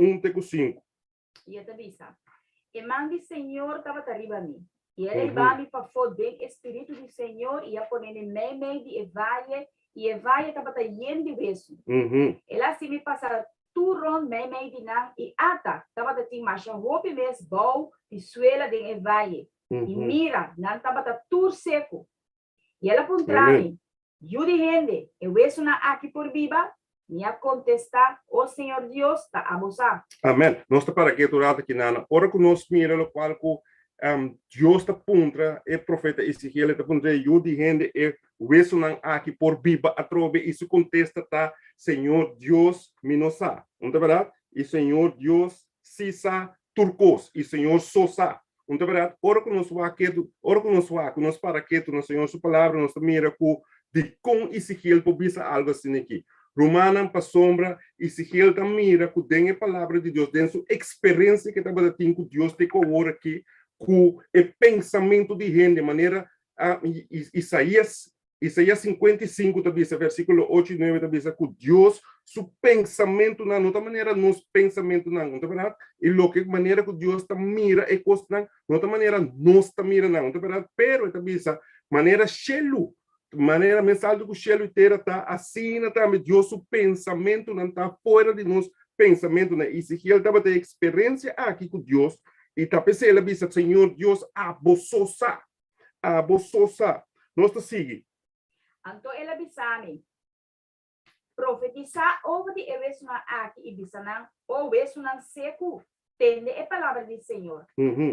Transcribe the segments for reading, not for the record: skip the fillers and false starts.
1:5. E eu te avisa. E mande Senhor estava arriba a mim. E ele vai me para fora bem Espírito do Senhor e a pôr em meio de Evaia. E Evaia estava lleno de beijo. Ele assim me passa turron meio de não e ata estava de marcha roupa mesmo bom de suela de Evaia. E mira, não estava tur seco. E ela apontou-me. Yuri gente, eu vejo na aqui por viva. Me a contestar, o Senhor Deus está a abusar. Amém. Nós está para aqui durante aqui na hora que nós mira o qual Deus está puntra e profeta Ezequiel está puntra eu de gente e vejo na aqui por viva a trove isso contesta tá Senhor Deus minosa. Não é verdade? E Senhor Deus sisa turcos e Senhor sosa. Não é verdade? Ora que nós va aqui, ora que nós para aqui no Senhor sua palavra nós mira de com Ezequiel por bisa algo assim aqui. Romana para sombra, Ezequiel também mira que tem a palavra de Deus, tem sua experiência que estava tendo com Deus, tem com agora aqui, com o pensamento de gente, de maneira, Isaías 55, também, versículo 8 e 9, também, que Deus, seu pensamento, não outra maneira, nosso pensamento, não, outra verdade? E lo que maneira que Deus está mira, e coisa, não, outra maneira, nós está mira, não, outra verdade? Pero, também, maneira, chelo, maneira mensagem do cielo inteiro está assim também Deus o pensamento não está fora de nós pensamento né Ezequiel estava de experiência aqui com Deus e está pensando ele disse Senhor Deus abososa nós está seguindo então ele avisou-me profetizar over de eveso na aqui e bisanan ou eveso na seco tende a palavra do Senhor.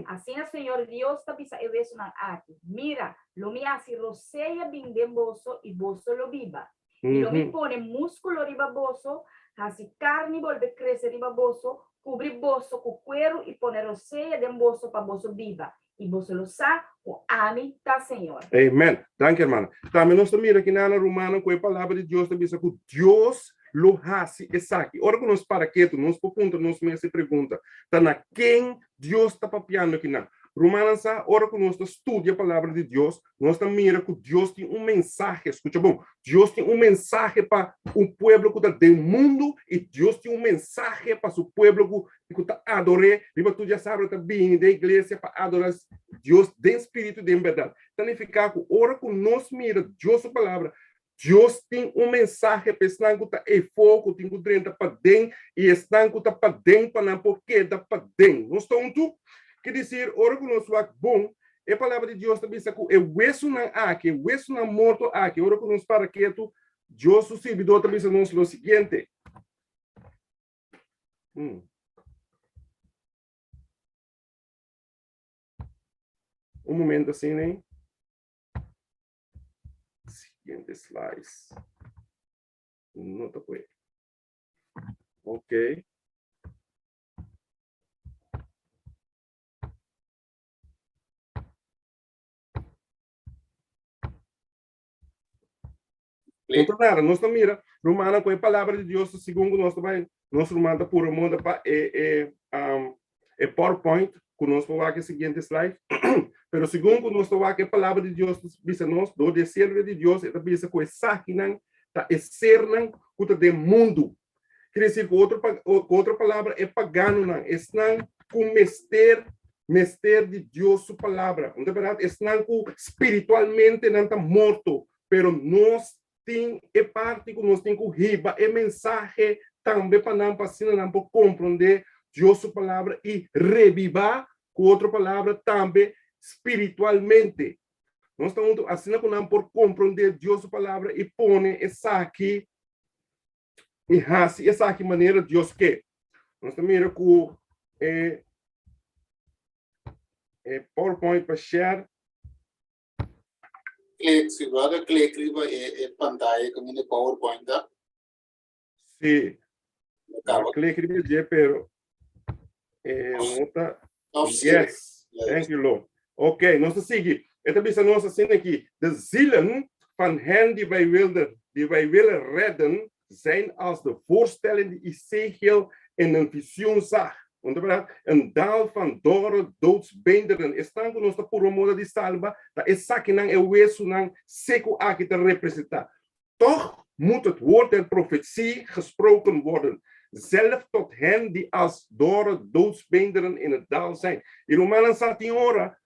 Assim o Senhor Deus está bisa eveso na aqui. Mira, lo me hace roceia bem de bolso e bolso lo viva. E lo me pone músculo riba bolso, assim carne volve crescer riba bolso, cobrir bolso com cuero e pone roceia de bolso para bolso viva. E bolso lo sa, o ame tá Senhor. Amém. Danke, irmã. Também nós estamos aqui na Romana com a palavra de Deus, também que Deus lo hace esaki. Ora que nós para quieto, nós por ponto, nós me se pergunta, tá na quem Deus está papiando aqui na Romanos, ora que nós estudia a palavra de Deus, nós mira que Deus tem mensaje, escuta bom, Deus tem mensaje para o povo que está do mundo e Deus tem mensaje para o povo que está adorando, riba tu já sabe, está bem da igreja para adorar Deus de espírito e de verdade. Significa que ora que nós mira Deus a palavra, Deus tem mensagem para estar que está em fogo, tem que estar para dentro e estar que está para dentro para não porque está para dentro. Nós estamos tu quer dizer, ora que nós vamos bom, a palavra de Deus também diz que é o não aqui, o não morto aqui, ora que nós para quieto, Deus o servidor também diz o seguinte. Momento assim, né? Siguiente slides. Não tá bem. Ok. Então, nada, nós estamos mira, Romana com a palavra de Deus, segundo nós também, nós Romana por o mundo para PowerPoint, que nós vamos aqui seguinte slide, pero segundo nós vamos aqui a palavra de Deus, diz nós, do desejo de Deus, é também com essa aqui não, tá ser não, que de mundo, quer dizer que outra palavra é pagano não, é não com mester de Deus sua palavra, não é verdade? É não com espiritualmente não está morto, pero nós tem é parte que nós temos que riba é mensagem também para não passar não para compreender Deus sua palavra e revivar com outra palavra também espiritualmente nós estamos assim que não por compreender Deus sua palavra e põe essa aqui e assim essa aqui maneira Deus quer nós também mira com PowerPoint para share. Se você clica em pantalla como no PowerPoint, tá? Sim. Clique em pero nota. Yes. Thank you, Lord. Ok, nós seguimos. Esta vez nós assim aqui. De zielen van hen die wij willen redden, zijn als de voorstelling die Ezekiel in een visioen zag. Een dal van dorre doodsbeenderen. Estão com nossa por moda de salva, dat is sakinang e wesu nang seco aqui te representar. Toch moet het woord der profetie gesproken worden. zelf tot hen die als dorre doodsbeenderen in het dal zijn. In Romanos 7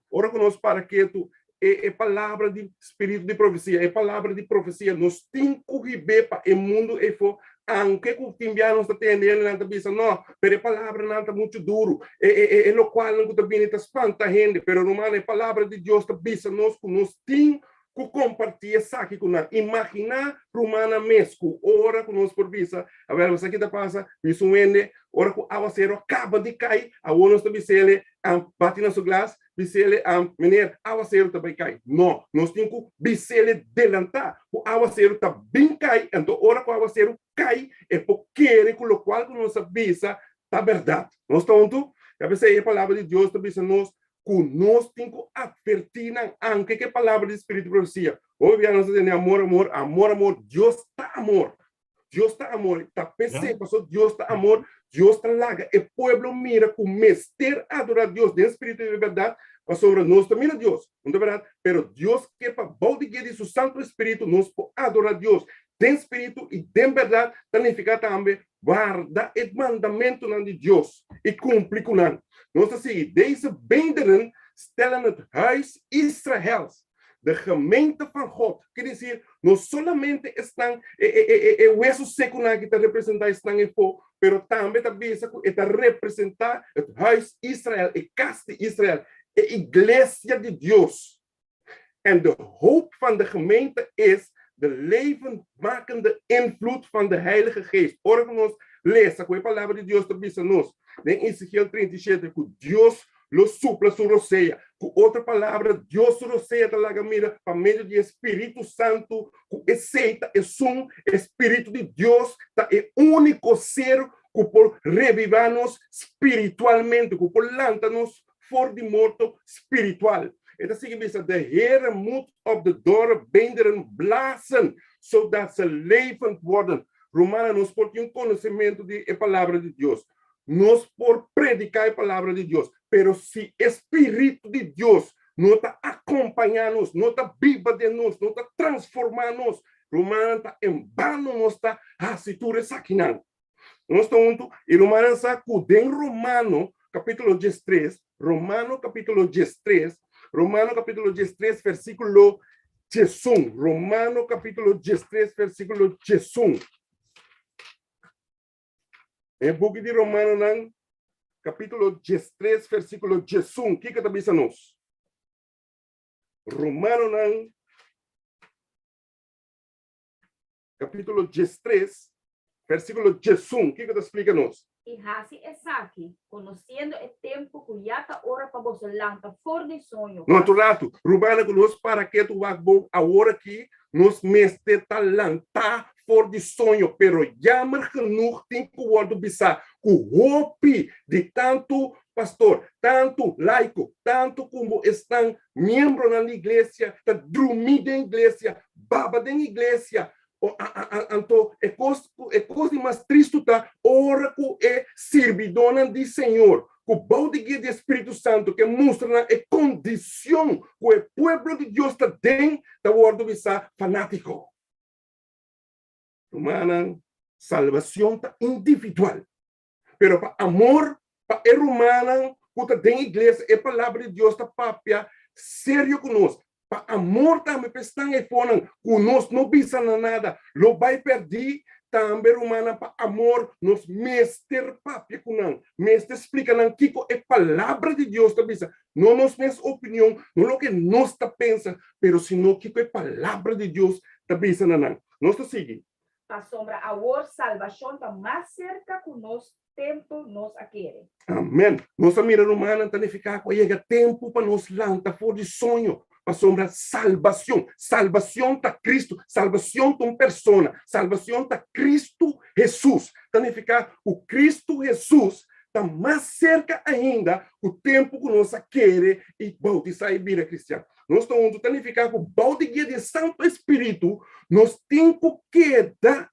ora conosco para que tu é palavra de espírito de profecia, é palavra de profecia. Nós temos que viver para o mundo e for aunque o timbiano está tendo na cabeça, não, pero a palavra não está muito duro, é o qual não está bem, está espanta a gente, pero Romano, a palavra de Deus está bem, nós temos que compartilhar isso aqui com nós. Imaginar Romana mesmo, ora com nós por vista, a ver, você aqui está passa, isso vende, ora com a aguaceiro acaba de cair, a nós está bem, bate na sua glass, bisele menino, aguaceiro também cai. Não, nós temos que bisele delantar. O aguaceiro está bem cai, então ora que o aguaceiro cai, é porque com o qual nossa visa está verdade. Nós estamos juntos? A veces a palavra de Deus está dizendo nós que nós temos que advertir anche que a palavra de Espírito de profecia. Obviamente nós temos amor, Deus está amor. Deus está amor, está PC, pastor, Deus está amor, Deus está larga. O povo mira com mester adorar Deus, de espírito de verdade, sobre nós também mira Deus, não é verdade? Pero Deus quer para baldear de seu Santo Espírito, nós adorar Deus, tem espírito e tem verdade, significa também guarda o mandamento de Deus e cumprir com ele. Nós assim, deze beenderen stellen het huis Israëls. De gemeente van God. Quer dizer, não somente estão o hueso seco que está representado estão em fogo, pero também está representar o huis Israel, a casa de Israel, a igreja de Deus. En de hoop van de gemeente is de levendmakende invloed van de Heilige Geest. Ora que nós leça com a palavra de Deus também nos. Em Ezequiel 37, que Deus lo supla su roceia. Com outra palavra, Deus roceia da lagamira por meio do Espírito Santo, que aceita é um Espírito de Deus, é único ser que por revivar-nos espiritualmente, que por lançar-nos fora de morto espiritual. Então, significa, de Heere moet op de dorre beenderen blazen, zodat ze levend worden. Romana nos por conhecimento da palavra de Deus. Nós por predicar a palavra de Deus, pero se Espírito de Deus não está acompanhando-nos, não está viva de nós, não está transformando-nos, Romano está em vano, não está assitura saquinando. Nós estamos juntos, e Romano está em Romano, capítulo 13, Romano, capítulo 13, versículo 11. Romano, capítulo 13, versículo 11. Em book de Romano, capítulo 13, versículo 11. O que está dizendo nos? Romano, capítulo 13, versículo 11. O que está explicando nos? E assim é aqui, conhecendo o tempo que já está hora para você lançar fora de sonho. No outro lado, Romano conosco para que tu vá bom a hora que nos meste talantar fora de sonho, pero jammer genoeg tem que worden bizar. O hope de tanto pastor, tanto laico, tanto como estão membros na igreja, tá dormindo na igreja, baba na igreja. Então, é coisa mais triste tá ora que é servidona do Senhor, com o balde de Espírito Santo que mostra a condição que o povo de Deus está dentro da ordem fanático. Humana, salvação tá individual, pero para amor, para a humana, que está dentro da igreja, a palavra de Deus está papia sério conosco. Para amor também estão em fora, conosco não pensa nada, lo vai perder também humana para amor nos mestre papia com nós, mestre explica não que é palavra de Deus também, não nos minha opinião, não o que nós está pensa, pero sino que é palavra de Deus também não. Nós está seguindo. A sombra a hora salvação está mais cerca que nosso tempo nos aquele. Amém. Nossa mira humana está ficar com chega tempo para nos lançar fora de sonho. A sombra salvação. Salvação está Cristo. Salvação está uma persona. Salvação está Cristo Jesus. Está ficar o Cristo Jesus está mais cerca ainda o tempo que nós queremos e bautizar e vir a cristiano. Nós estamos ficar com o balde de Santo Espírito. Nós temos que dar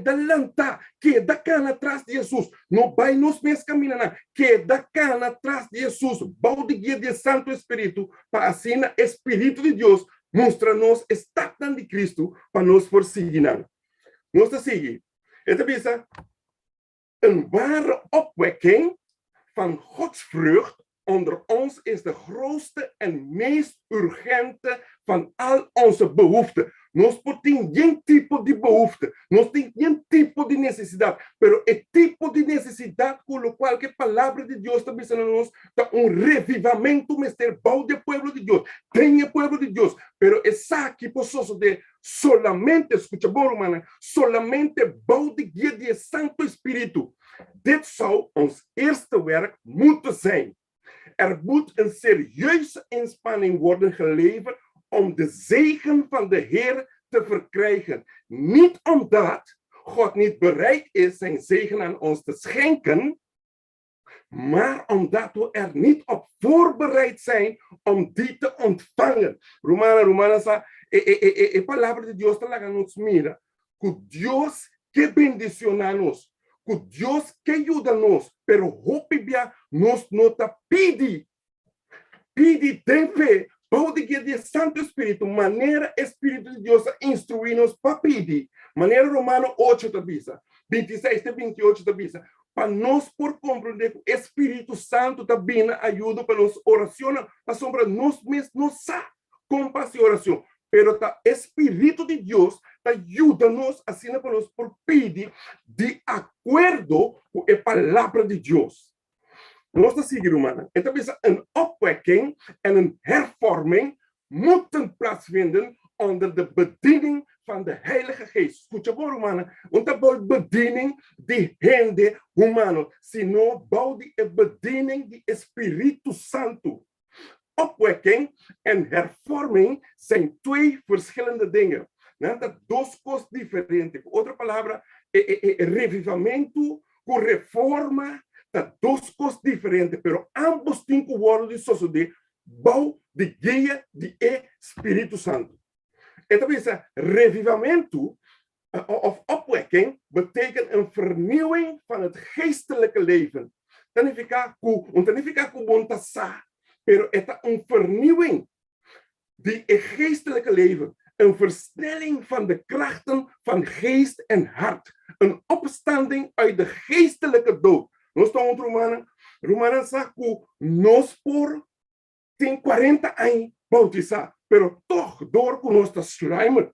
lantar, que dar cana atrás de Jesus. Não vai nos mesmos caminhar, que dar cana atrás de Jesus. Balde de Santo Espírito, para assim o Espírito de Deus mostra-nos estátua de Cristo para nos prosseguir. Nós seguimos. Esta vez, Een ware opwekking van godsvrucht onder ons is de grootste en meest urgente van al onze behoeften. Nós temos geen tipo de behoefte, nós temos geen tipo de necessidade, pero o tipo de necessidade com o qual a palavra de Deus está dizendo a nós, está revivamento, mister bom do povo de Deus. Tem o povo de Deus, pero essa aqui posso de solamente, escuta bom, romana, solamente bom de guia de Santo Espírito. Dit zou ons eerste werk moeten zijn. Moet een serieuze inspanning worden geleverd om de zegen van de Heer te verkrijgen. Niet omdat God niet bereid is zijn zegen aan ons te schenken, maar omdat we er niet op voorbereid zijn om die te ontvangen. Romana, a palavra de Deus está lá nos mira. Que Deus que bendicionar-nos. Que Deus que ajuda-nos. Pero hopibia nos nota pede tem fé, pode que de Santo Espírito, maneira Espírito de Deus instruir-nos para pedir. Maneira Romano 8 da bisa, 26 e 28 da bisa, para nós por compreender que o Espírito Santo também ajuda para nos oracionar, para sombra nós mesmos, nos com passe oração. Pero o Espírito de Deus ajuda-nos assim para nós por pedir de acordo com a palavra de Deus. Nós estamos seguindo, humana. Então, een opwekking en een hervorming moeten plaatsvinden onder de bediening van de Heilige Geest. Escucha bom, humana. Não é bediening de gente humana, sino de bediening de Espírito Santo. Opwekking en hervorming zijn twee verschillende dingen. Dat zijn duas coisas diferentes. Outra palavra é revivamento com reforma. Tá duas coisas diferentes, pero ambos têm que ver de bom de guia de Espírito Santo. Então, esse revivamento of opwekking betekent een vernieuwing van het geestelijke leven. Dan niet ficar com bontassa, pero het is een vernieuwing die het geestelijke leven, een versnelling van de krachten van geest en hart, een opstanding uit de geestelijke dood. Nós estamos Romana sabe nós por tem 40 anos bautizar, pero toch door que nós está schleimer.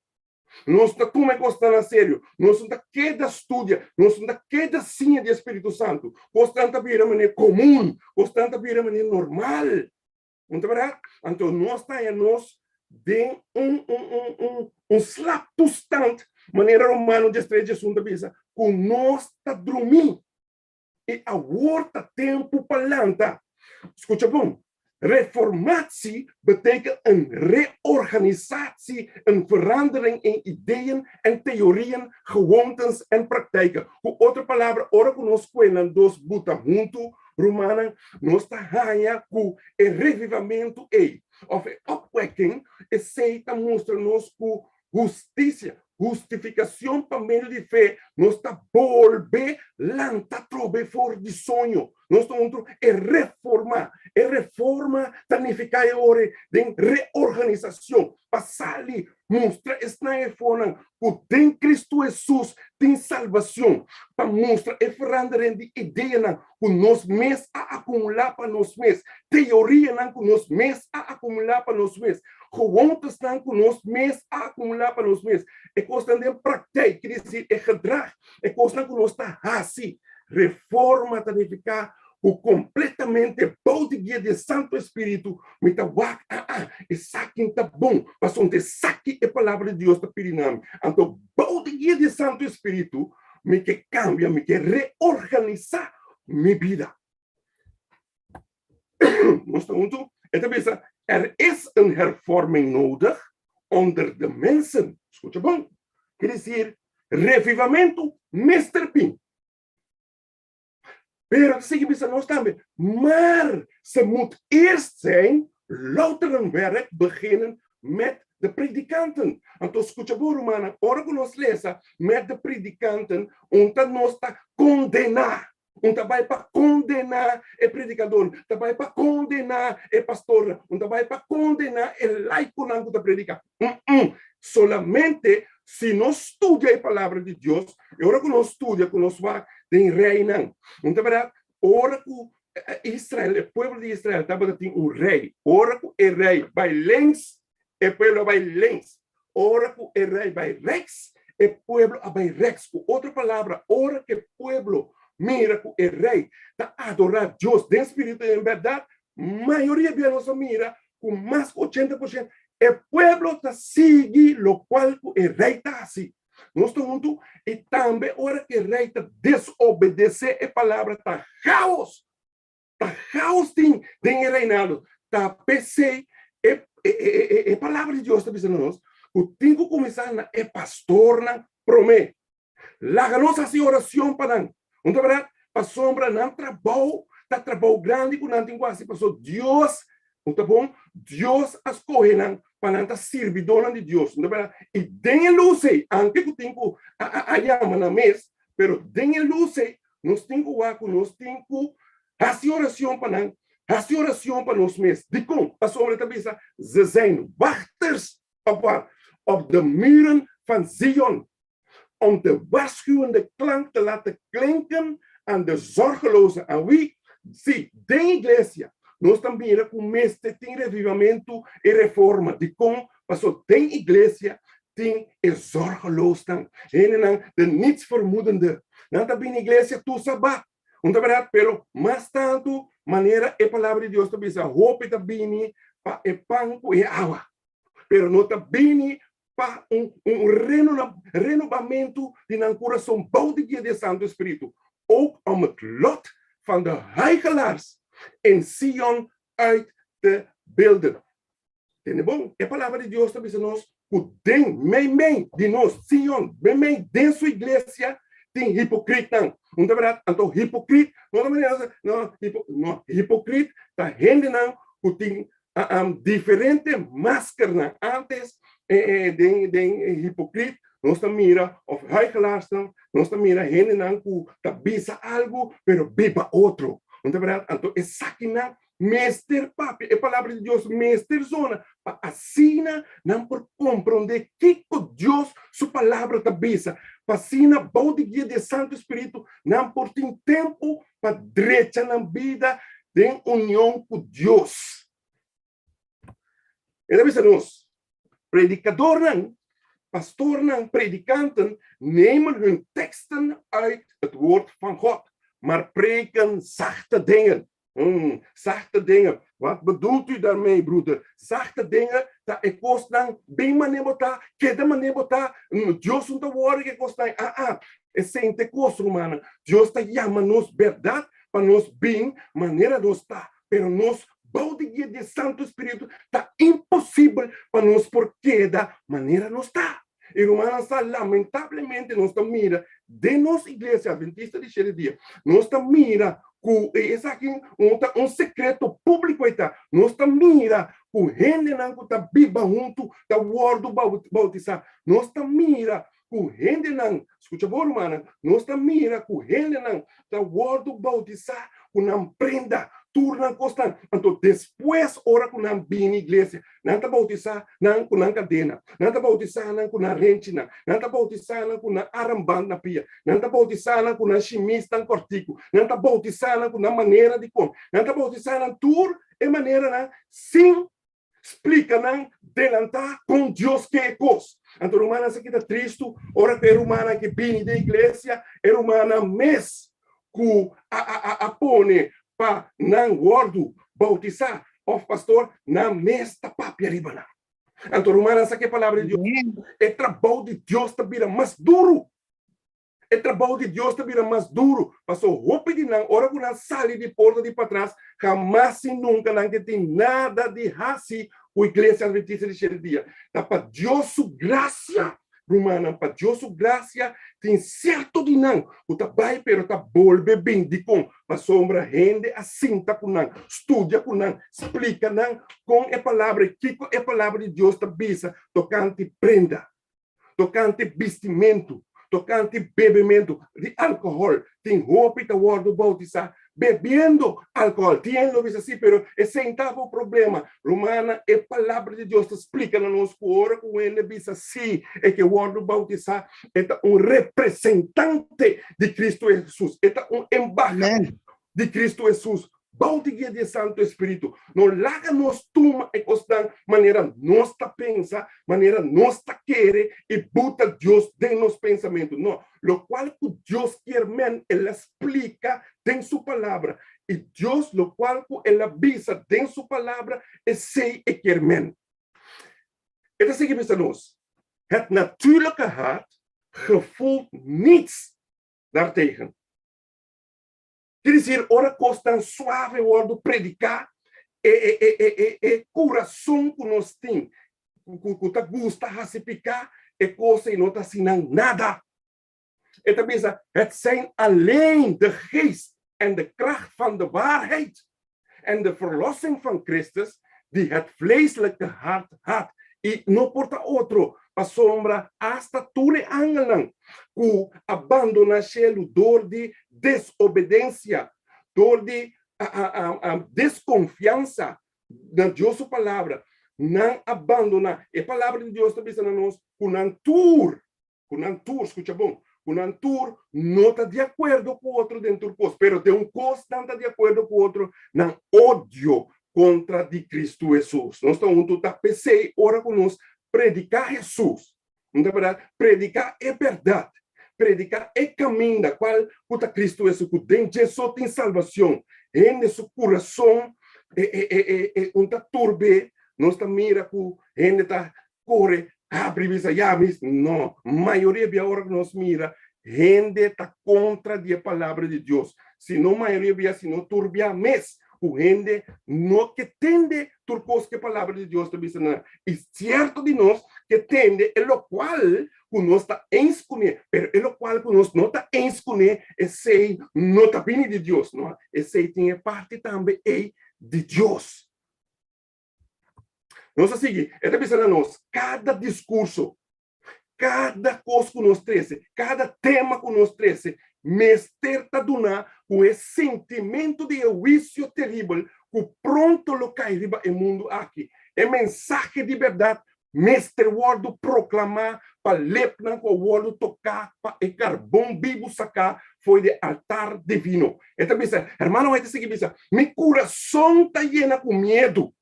Nós está como é que está na sério. Nós está queda estudia, nós está queda sinha de Espírito Santo. Constante vira maneira comum, constante vira maneira normal. Não é verdade? Então nós está em nós de slap toestand, maneira romano de estrela de bisa, que nós está dormindo. E agora tempo para lantar. Escuta bom. Reformatie betekent een reorganisatie, een verandering in ideeën en theorieën, gewoontes en praktijken. Com outra palavra, ora que nós coelhamos dos buta junto, romana, nós está ganha com o revivamento of opwekking, e seita mostra-nos com justiça. Justificação para meio de fé, nós está volver lanta trobe for de sonho, nós estamos reforma significa ore de reorganização, passar ali, mostrar esta forma que tem Cristo Jesus tem salvação, para mostrar e veranderen de ideia que nós mesmos a acumular para nós mesmos, teoria que nós mesmos a acumular para nós mesmos, gewoontes que nós mesmos a acumular para nós mesmos, e coisa de praktijk, quer dizer, é gedrag, é coisa que nós está assim, reforma significa o completamente bom de guia de Santo Espírito, me tá isso aqui tá bom, mas onde saque a palavra de Deus tá pedindo. Então, bom de guia de Santo Espírito, me que cambia, me que reorganizar minha vida. Então, is een hervorming nodig onder de mensen. Escuta bom? Quer dizer, revivamento, Mr. Pim. Pero seguimos nós também. Maar ze moet eerst zijn, louter werk beginnen met de predikanten. Então, escuta bom, Romana, ora que nós lesa met de predikanten, onde nós está condenar. Vai para condenar o predicador, vai para condenar o pastor, vai para condenar o laico que está predicando. Solamente se nós estudia a palavra de Deus, e agora que nós estudia, que nós vai tem rei não. Então, verdade, ora que Israel, o povo de Israel, estava tem rei. Ora que o rei vai lens, o povo vai lens. Ora que o rei vai rex, o povo vai rex. Com outra palavra, ora que o povo mira que o rei está a adorar Deus de espírito e em verdade, maioria de nós mira com mais de 80%, o povo está seguindo o qual o rei está assim. Nós estamos juntos e também, ora que o rei está desobedecer a palavra, está caos. Está caos tem reinado. Está PC, a palavra de Deus está dizendo nós, o tem que começar na pastor na promete. Laga nossa oração para não. Então, verdade, para sombra não trabalho, está trabalho grande que não tem quase passou Deus, então bom, Deus as corre não para não servir dona de Deus. Então, verdade, e tem luz, antes que tem que a chama na mesa, pero tem luz, nós tem que nós tem que fazer oração para não, fazer oração para nós mesmos. De como a sombra também está, ze zijn wachters op de muren van Zion. Om de waarschuwende klank te laten klinken aan de zorgelozen. Aan wie? Sim, de igreja. Nós também começamos tem revivamento e reforma. De como passou, tem igreja, tem zorgeloos dan. De niets vermoedende. Não também igreja tu sabat. Então, verdade, pelo mais tanto, maneira a palavra de Deus também diz, roupa também para o pão e água. Pero não também para renovamento de een coração boudige de Santo Espírito. Ook om het lot van de huigelaars in Sion uit te beelden. Tem bom? A palavra de Deus também nos tem meio de nós, Sion, meio de sua igreja, tem hipocrita. Não é verdade? Então, hipocrita, não, hipocrita, está gente não, que tem diferente máscara antes, de hipocrita, nós mira of huigelaars, nós mira gente não que bisa algo, pero biba outro. Não é verdade? Então, essa aqui não, mestre papi, a palavra de Deus, mestre zona, para assim não por compreender que Deus, sua palavra está bisa, para assim bom de guia de Santo Espírito, não por ter tempo para direita na vida de união com Deus. E deve nos predicador não, pastor não, predikant nemen hun teksten uit het woord van God, maar preken zachte dingen. Zachte dingen. Wat bedoelt u daarmee, broeder? Zachte dingen, dat ik kost dan, bem manebota, queda manebota, Deus não está worried que kost dan, é sem te kost, romana. Deus está chamando-nos verdade, para nós bem, maneira nós está, pero nós balde de Santo Espírito, está impossível para nós porque da maneira não está. E romana, lamentavelmente, nós estamos mira de nossa igreja adventista de sétimo dia, nós estamos mira com esse aqui secreto público está, nós estamos mira com gente não está viva junto da word bautizar, nós estamos mira com gente não, escuta bom, romana, nós estamos mira com gente não da word bautizar, com não prenda turna constante. Então, depois, ora que não vem na igreja, não está bautizar, não com cadena, não está bautizar, não com rente, não está bautizar, não com aramband na pia, não está bautizar, não com chimista, não cortico, não está bautizar, não com maneira de como, não está bautizar, não tur, é maneira, não, sim, explica, não, delantar com Deus que é coisa. Então, romana, se está triste, ora que é romana que vem da igreja, é romana mes, que apone, para não gordo bautizar, of pastor, na mesta papia ribana. Então, romana, essa que é a palavra de Deus. É trabalho de Deus que vira mais duro. É trabalho de Deus que vira mais duro. Passou roupa de não, ora que não sai de porta de para trás, jamais e nunca não tem nada de raci, o igreja adventista de sétimo dia. Dá para Deus sua graça. Romana, para Deus sua graça, tem certo de não. O trabalho, pero tá volve bem de com. Para sombra, rende assim, tá com não. Estudia com não. Explica não. Com a palavra, que a palavra de Deus tá bisa. Tocante prenda. Tocante vestimento. Tocante bebimento de álcool. Tem roupa e tá word bautizar. bebiendo álcool, tiene dice assim, pero esse centavo problema. Romana, a palavra de Deus explica na nossa hora com ele diz assim, é que o word bautizar é representante de Cristo Jesus, é embaixador de Cristo Jesus. Bautigia de Santo Espírito. Não larga nos tuma e costan maneira nossa pensa, maneira nossa querer e bota Deus dentro nos pensamentos. Não, lo qual Deus quer men, ele explica em sua palavra. E Deus, lo qual ele avisa em sua palavra, é sei e quer men. Het is zeggen met ons. Het natuurlijke hart gevoelt niets daartegen. Quer dizer, ora costa suave o predicar coração que nós temos, que tá gusta racipicar coisa e não está assinando nada. E também het zijn alleen de geest en de kracht van de waarheid en de verlossing van Christus die het vleeselijke hart had. E não porta outro, a sombra hasta tule angelang, que abandona o dor de desobediência, dor de desconfiança na Deus sua palavra, não abandona. A palavra de Deus também está nós, com escuta bom, com não está de acordo com o outro dentro do posto, pero tem coisa não está de acordo com o outro, não ódio contra de Cristo Jesus. Nós estamos juntos, PC, ora conosco, predicar Jesus. Não é verdade? Predicar é verdade. Predicar é caminho da qual puta Cristo Jesus, que tem Jesus tem salvação. Em seu coração, turbe, nós estamos mira que ele está corre, abre visa, não. A maioria de hora que nós mira, gente está contra a palavra de Deus. Se não a maioria, se não turbia mais, o gente não que tende turcos que a palavra de Deus está dizendo. E certo de nós que tende, é o qual que nós está em escolher, mas é o qual que nós não está em escolher, esse não está vindo de Deus, não? Esse tem parte também de Deus. Nós assim, está dizendo a nós, cada discurso, cada coisa que nós traz, cada tema que nós traz, mesterta duna com esse sentimento de juízo terrível que pronto lo cairiba o mundo aqui. É mensagem de verdade, mestre word proclamar para lepna com o word tocar para o carvão vivo sacar foi de altar divino. Então pensa, hermano, vai ter que pensar, meu coração está lleno com medo.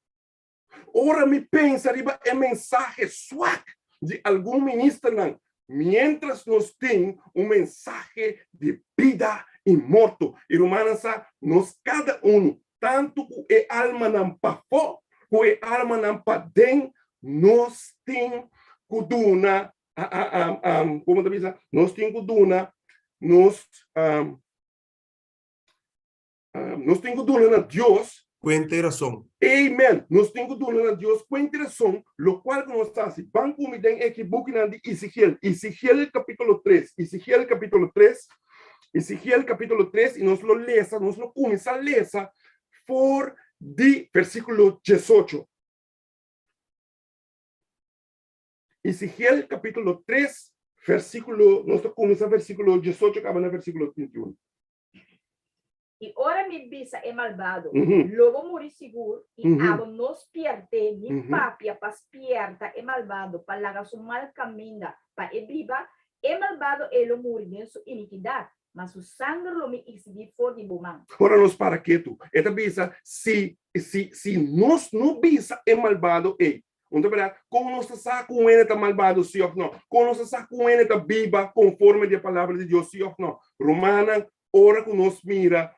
Ora me pensa riba é mensagem suave de algum ministro não. Mientras nos tem mensagem de vida e morto. E romanos, nós cada tanto que a alma não passou, que a alma não padem, nós tem que duna, como diz, nós tem que duna, nós tem que duna na Deus. Cuenta y razón. Amen. Nós temos que dar a Deus com interação, lo qual nós estamos banco me den equivoco de Ezequiel capítulo 3, Ezequiel capítulo 3, e nós lo lesa, nós lo começa a lesa por de versículo 18. Ezequiel capítulo 3, versículo, nós começa versículo 18, acaba no versículo 21. E ora me bisa é malvado, logo muri seguro, e abo nos pierde, ni papia pas pierda é malvado, para lagar su mal caminho, para e viva, é malvado ele muri nem sua iniquidade, mas o sangue lo me exibir for de bomão. Ora nos para quieto, esta bisa, se nós não bisa é malvado, então, como nós está com ele está malvado, sim ou não? Como nós está com ele está viva, conforme a palavra de Deus, sim ou não? Romana, ora que nos mira,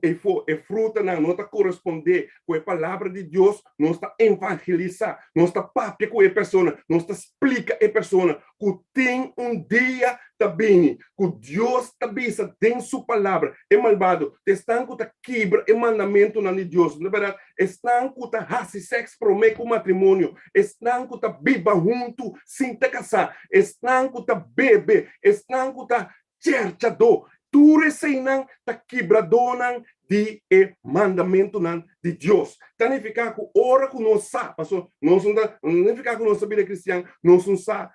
que fruta não está corresponder com a palavra de Deus, não está evangelizar, não está papia com a pessoa, não está explica a pessoa que tem dia também, que Deus também tem sua palavra, é malvado, estão que quebra o mandamento de Deus, na verdade, estão que hace sexo promete com matrimônio, estão que viva junto sem te casar, estão que bebe, estão que cercado, tu receinan ta quebradonan de mandamento de Deus. Significa que ora que nós sa, pastor, nós não ficar com nossa vida cristã, nós não sa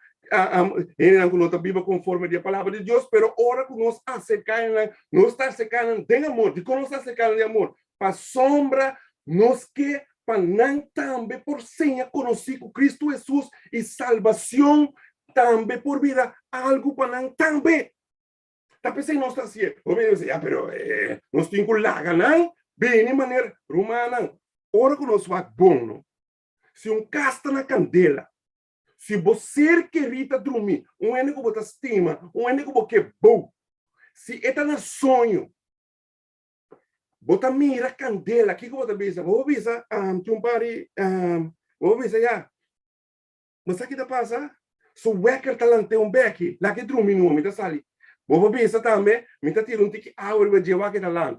Ele não está viva conforme a palavra de Deus, pero ora que nós acercamos, nós está acercando de amor, de como nós está acercando de amor, para sombra, nós que para não também por senha conhecer com Cristo Jesus e salvação também por vida, algo para não também. Tá pensando nós está assim, pero nós temos que lagar, não? Bem, de maneira romana, ora que nós vai bom, se casta na candela, se você querida dormir, único que você estima, único que é bom, se está no sonho, você mira a candela, o que você pensa? Vou pensar, pare, vou pensar já. Mas sabe o que passa? Se o wecker está lá beck, lá que dormir no homem, está sali. Vou pensar também, me está tirando um tique água para levar que está lá,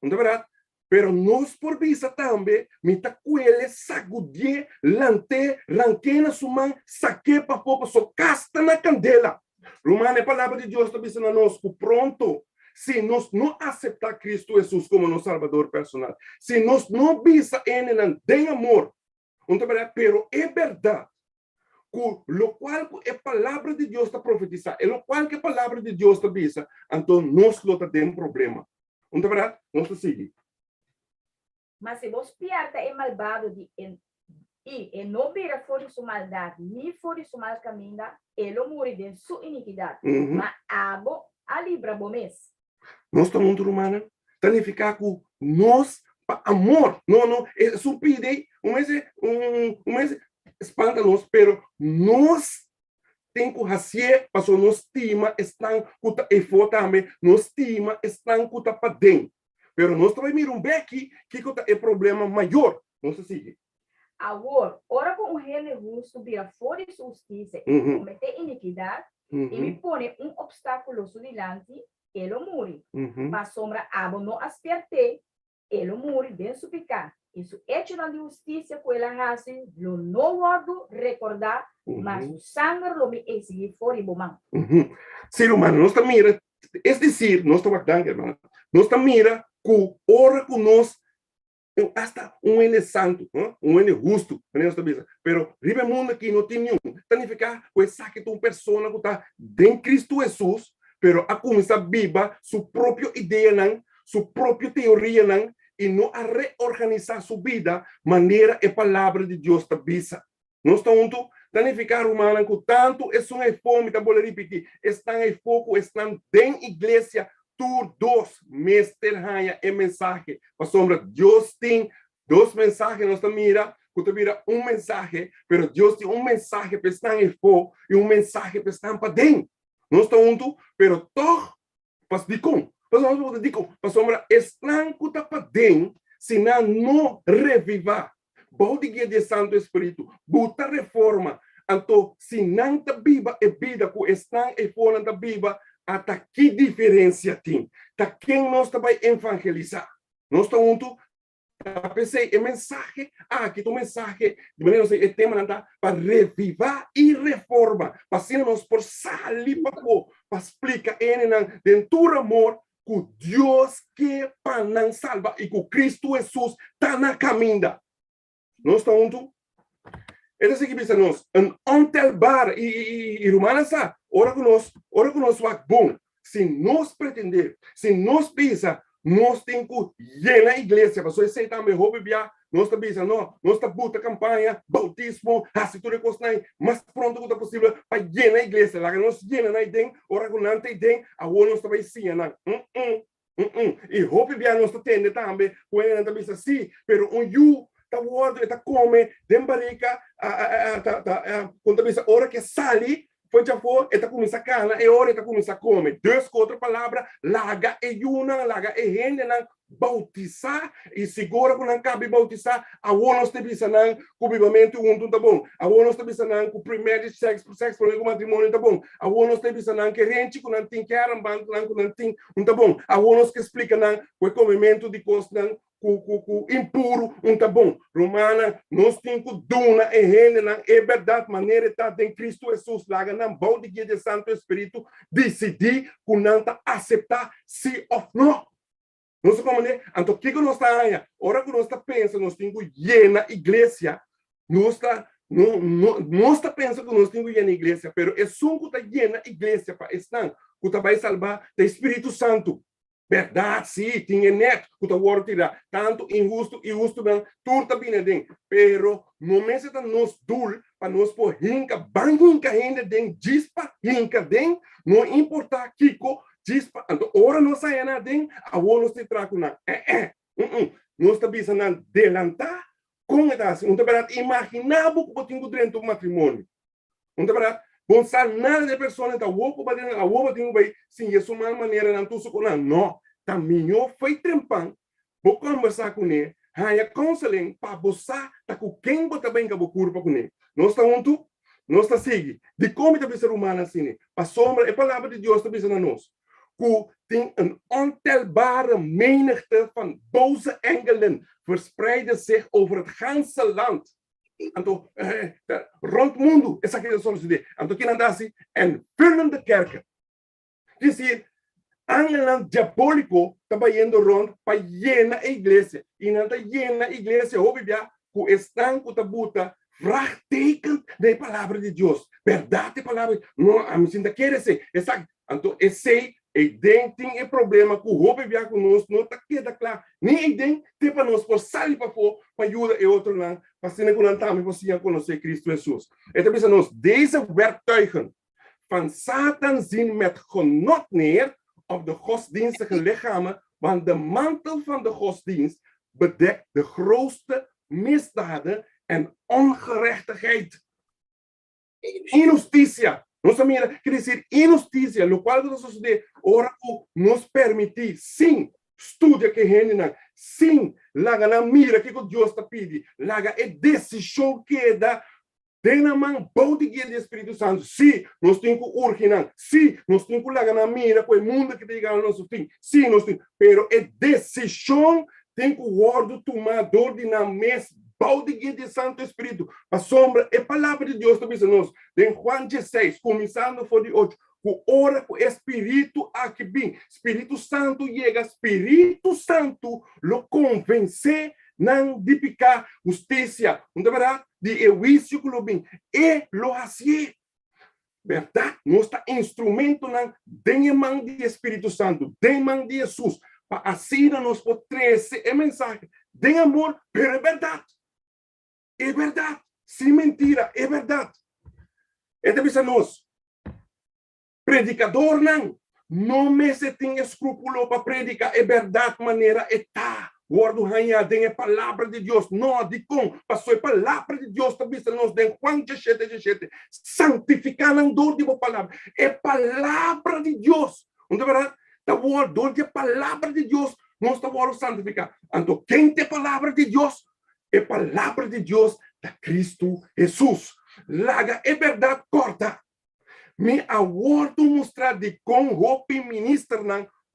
não é verdade? Pero nós por visa também, me está com ele, sacudir, lante, ranquena sua mão, saque para popa, só casta na candela. Romana, a palavra de Deus está dizendo a nós, pronto, se nós não aceitar Cristo Jesus como nosso Salvador personal, se nós não visa ele não tem amor, não é verdade? Pero é verdade, com o qual a palavra de Deus está profetizando, e o qual que a palavra de Deus está dizendo, então nós não temos problema. Não é verdade? Nós seguimos. Mas se vos piarta é malvado e não vira fora de sua maldade, nem fora de sua mal caminho, ele morre de sua iniquidade. Mas abo a libra bomes. Nós estamos muito humanos, significa que nós, amor, não, é supide, mês espanta-nos, pero nós temos que fazer, para nós estima, estão com e for também, nós estima, estão com para dentro. Pero nós também miramos bem aqui que é problema maior. Não se sigue. Agora, ora com o rei justo vira fora de justiça e cometer iniquidade, e me põe obstáculo diante, ele morre. Mas sombra abo não asperte, ele morre bem suplicar. Isso é tirando de justiça com ele raça, lo não guardo recordar, mas o sangue lo me exige fora e bomão. Ser humano, nós também mira, é dizer, nós estamos aqui, irmão, nós também mira, que ora com nós hasta ene santo, ene justo, pero ribe mundo aqui não tem nenhum. Significa que saque uma pessoa que está em Cristo Jesus, pero a começar a viver sua própria ideia, sua própria teoria, e não a reorganizar sua vida, maneira a palavra de Deus está visa. Nós estamos significa humana que tanto é uma fome, tá vou repetir, estão em foco, estão em igreja. Dos mesterhanha e mensagem. A sombra, Deus tem dois mensagens, nós estamos mira, que vira mensagem, pero Deus tem mensagem para estar em fogo e mensagem para estar para dentro. Nós estamos juntos, pero toch, pas dicom, a sombra, estão para dentro, se não revivar, balde de Santo Espírito, buta reforma, então, se não está viva e vida, que estão e fora da viva, até que diferença tem? Até quem nós vai evangelizar? Nós estamos juntos, pensei, a mensagem, aqui tem mensagem, de maneira que o tema para revivar e reforma, para ser nós por sair para explicar dentro do amor que Deus quer para não salvar e que Cristo Jesus está na caminho. Nós estamos juntos? Ele se que pensa nós, ontel bar e romana sa, ora que nós vai bom, se nós pretender, se nós pensa, nós temos que llenar a igreja, para você também roubar via, nós também pensa, não, nós tá buta campanha, bautismo, assinatura costnai, mas pronto que é possível para llenar a igreja, lá que nós llena na idem, ora que não tem idem, a nós também sim, não. E roubar via nós tende também, quando nós também sim, pero you tá voando, tá come, dembarica, quando pensa hora que sali, foi já for, tá começa a cana, e hora tá começa a comer. Duas outra palavra, laga e una, laga e rende não bautizar e segura que não cabe bautizar, a nós te bisa não cubivamente tá bom. A nós te bisa não com primeiro sexo por matrimônio tá bom. A nós te bisa não que rente que não tem que arambando não tem, tá bom. A nós que explica não o comimento de coisas não impuro, tá bom. Romana, nós temos que duna e rende não é verdade, maneira está em Cristo Jesus, laga não balde de Santo Espírito, decidir que não tá aceitar sim ou não. Não sei como é. Então, o que nós está aí? Ora que nós está pensando, nós temos que llenar a igreja, nós está nós está pensando que nós temos que ir na igreja, pero é só que está llena a igreja para estar, que vai salvar o Espírito Santo. Verdade, sim, tinha neto, que está agora tirar. Tanto injusto, bem, tudo está bem dentro. Pero, não me está nos dul, para nós por hinca, banhinca ainda dentro, dispa, hinca dentro, não importa, Kiko, dispa, então, ora não sai nada dentro, a boa nós te trago na, nós está pensando em adelantar, como é assim, não está verdade, imaginável que eu tenho dentro do matrimônio. Não está verdade? Bom, nada de pessoa está louco para dentro, a roupa tem bem, sim, é uma maneira não tu com não, também eu foi trempão, vou conversar com ele, há counseling para você, tá com quem você bem que vou curva com ele. Nós está junto, nós está seguindo, de como está ser humano assim, para sombra, a palavra de Deus está pensando a nós, que tem ontelbare menigte van boze engelen verspreiden zich over het ganse land. Então, rond o mundo, essa aqui é a solução. Então, quem anda assim, en vullen de kerken. Quer dizer, Angeland diabólico está indo rond para llenar a igreja. E não está llena a igreja, ouve já, que estão com a buta, vraagteken da palavra de Deus. Verdade, palavra. Não, a mim ainda quer ser. Então, esse tem problema com o roubo e conosco, não está queda claro. Nem tem para nós por sair para fora, para ajudar e outro lá, para ser que não também você conhecer Cristo Jesus. Então, pensa nós, deze werktuigen van Satan zien met genot neer op de godsdienstige lichamen, want de mantel van de godsdienst bedekt de grootste misdaden en ongerechtigheid. Injusticia. Nossa mira, quer dizer, injustiça, o qual nós sucede, ora nos permitir, sim, estudia que rende, sim, laga na mira que Deus está pedindo, laga é decisão que dá, tem na mão, bom de guia do Espírito Santo, sim, nós temos que urgir, sim, nós temos que laga na mira com o mundo que tem no nosso fim, sim, nós temos, pero é decisão, tem que o guardo tomador de na mesa, balde de Santo Espírito, a sombra, é palavra de Deus também nós. Em Juan 16, começando por de 8, o ora com o Espírito aqui bem, Espírito Santo chega, Espírito Santo lo convence não de picar justiça, não é verdade? De egoísmo que lo bem, e lo hace. Verdade? Nós está instrumento não de mão de Espírito Santo, de mão de Jesus, para assim nós podemos trazer a mensagem de amor, pero é verdade. É verdade, sem mentira, é verdade. Então, pensa nós, predicador não me se tem escrúpulo para predicar, é verdade, maneira está. Guardo ranha, tem a palavra de Deus, não de como, passou a palavra de Deus, também nós tem Juan 17, santificar não dor de boa palavra, é palavra de Deus, não é verdade? Da dor de palavra de Deus, nós estamos santificar. Então, quem tem palavra de Deus, é palavra de Deus da Cristo Jesus. Laga é verdade corta. Me aguardo mostrar de como roupa ministra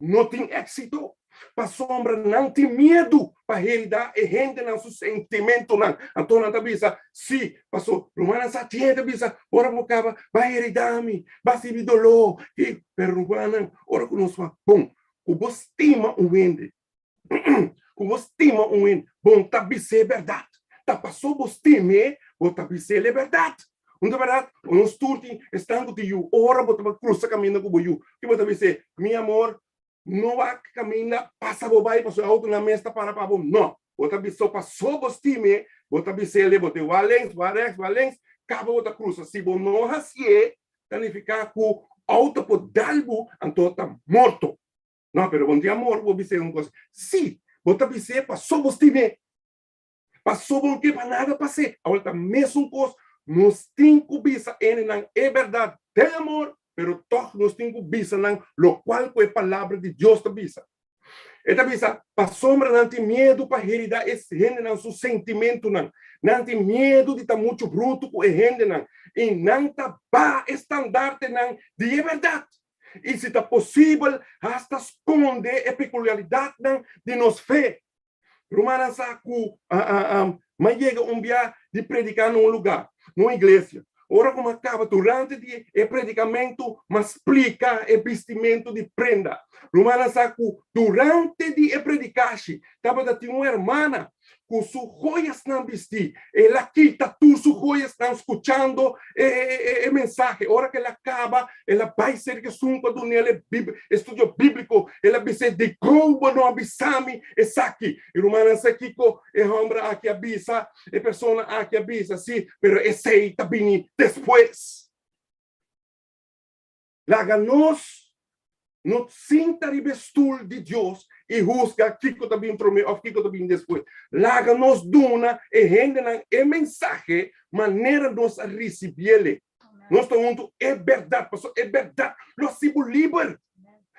não tem êxito. Para sombra não tem medo para realidade e rende nosso sentimento não. Então não está se passou Romana 7 bisa ora bocava vai heredar-me, vai se me dolor e perruana ora que nós bom, o você estima vende. Como estima bom, tabi ser verdade. Tá passou você time, ou tabi ser verdade. Não é verdade? O nosso turti estando de you, ora você cruza caminho com you. Que você dizer, meu amor, não vai caminhar, passa bobai, passou auto na mesa para bom. Não. Você dizer, passou você time, você dizer, ele botou valens, acaba outra cruza. Se você não assim, significa que o auto por dalbo, então está morto. Não, pero bom dia, amor, vou dizer uma coisa. Sim. Você dizer, passou você ver. Passou bom que para nada passei. Agora, mesmo coisa, nós temos que bisa é verdade, tem amor, pero todos nós temos que bisa lo qual é a palavra de Deus da bisa. Então, bisa, para sombra não tem medo para realidade, esse rende não seu sentimento não tem medo de estar muito bruto com o rende não, e não está para estandarte não de verdade. E se está possível, hasta esconder a peculiaridade de nossa fé. Romana saco, mas chega dia de predicar num lugar, numa igreja. Ora como acaba, durante o predicamento, mas explica o vestimento de prenda. Romana saco, durante o predicar, estava de uma irmã, com sus joias não vestir. Ela quita tu sus joias, estão escutando o mensagem. Hora que ela acaba, ela vai ser que sunca do nele estudo bíblico. Ela vai ser de como não avisame esse aqui. E romana aqui com é homem aqui avisa, é pessoa aqui avisa, sim, pero esse aí tá vindo depois. Laga-nos no sinta ribestul de Deus e rusga Kiko também primeiro ou Kiko também depois. Laga-nos duna e rende e mensagem maneira nos receber. Nós estamos é verdade, pastor, é verdade. Lo sibo livre.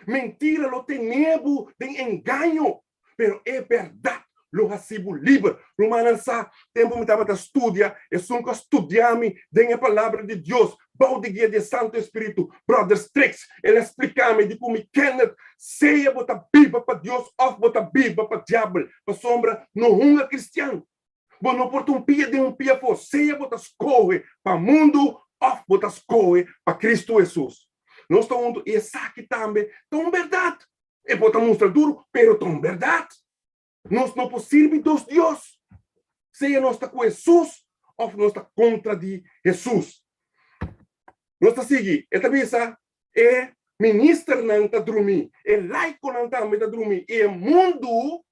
Mentira, lo tenebo de engano, pero é verdade. Lo recibo livre. Romana sa tempo me estava a estudar, e nunca estudamos de a palavra de Deus. Bom de guia de Santo Espírito, Brother Strix, ele explica-me de como Kenneth seja botar Bíblia para Deus ou botar Bíblia para o diabo, para sombra, não é cristiano. Bom, não porta pia de pia for, seja botar escorre para o mundo ou botar escorre para Cristo Jesus. Nós estamos, e essa aqui também, tão verdade. E botar mostrar duro, pero tão verdade. Nós não podemos dos Deus. Seja nós está com Jesus ou nós está contra de Jesus. Nós está seguindo. Esta visa é ministro não está dormindo. É laico não está dormindo. É mundo.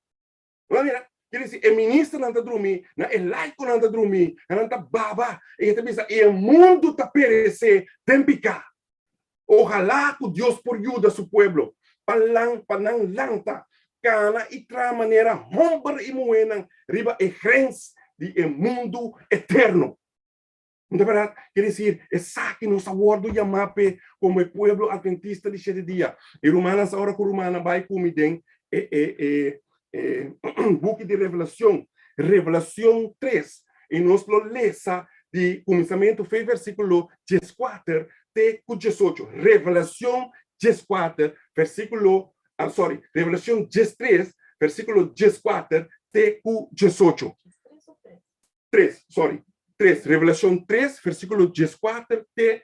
Quer dizer, é ministro não está dormindo. É laico não está dormindo. Não está baba. Esta visa é mundo está perecer. Tem picar. Ojalá que Deus por ajuda seu povo. Panang lanta. Cana e tra maneira romper e moenan riba e grens de mundo eterno. Não é verdade? Quer dizer, essa que nos aguardo chamape como o povo adventista de 7 dias. E Romanas, agora que Romana vai comigo book de Revelação, Revelação 3. E nós lo lesa de começamento, foi versículo 14 até 18. Revelação 14, versículo Revelação 13, versículo 14 até 18. 3. Revelação 3, versículo 14 até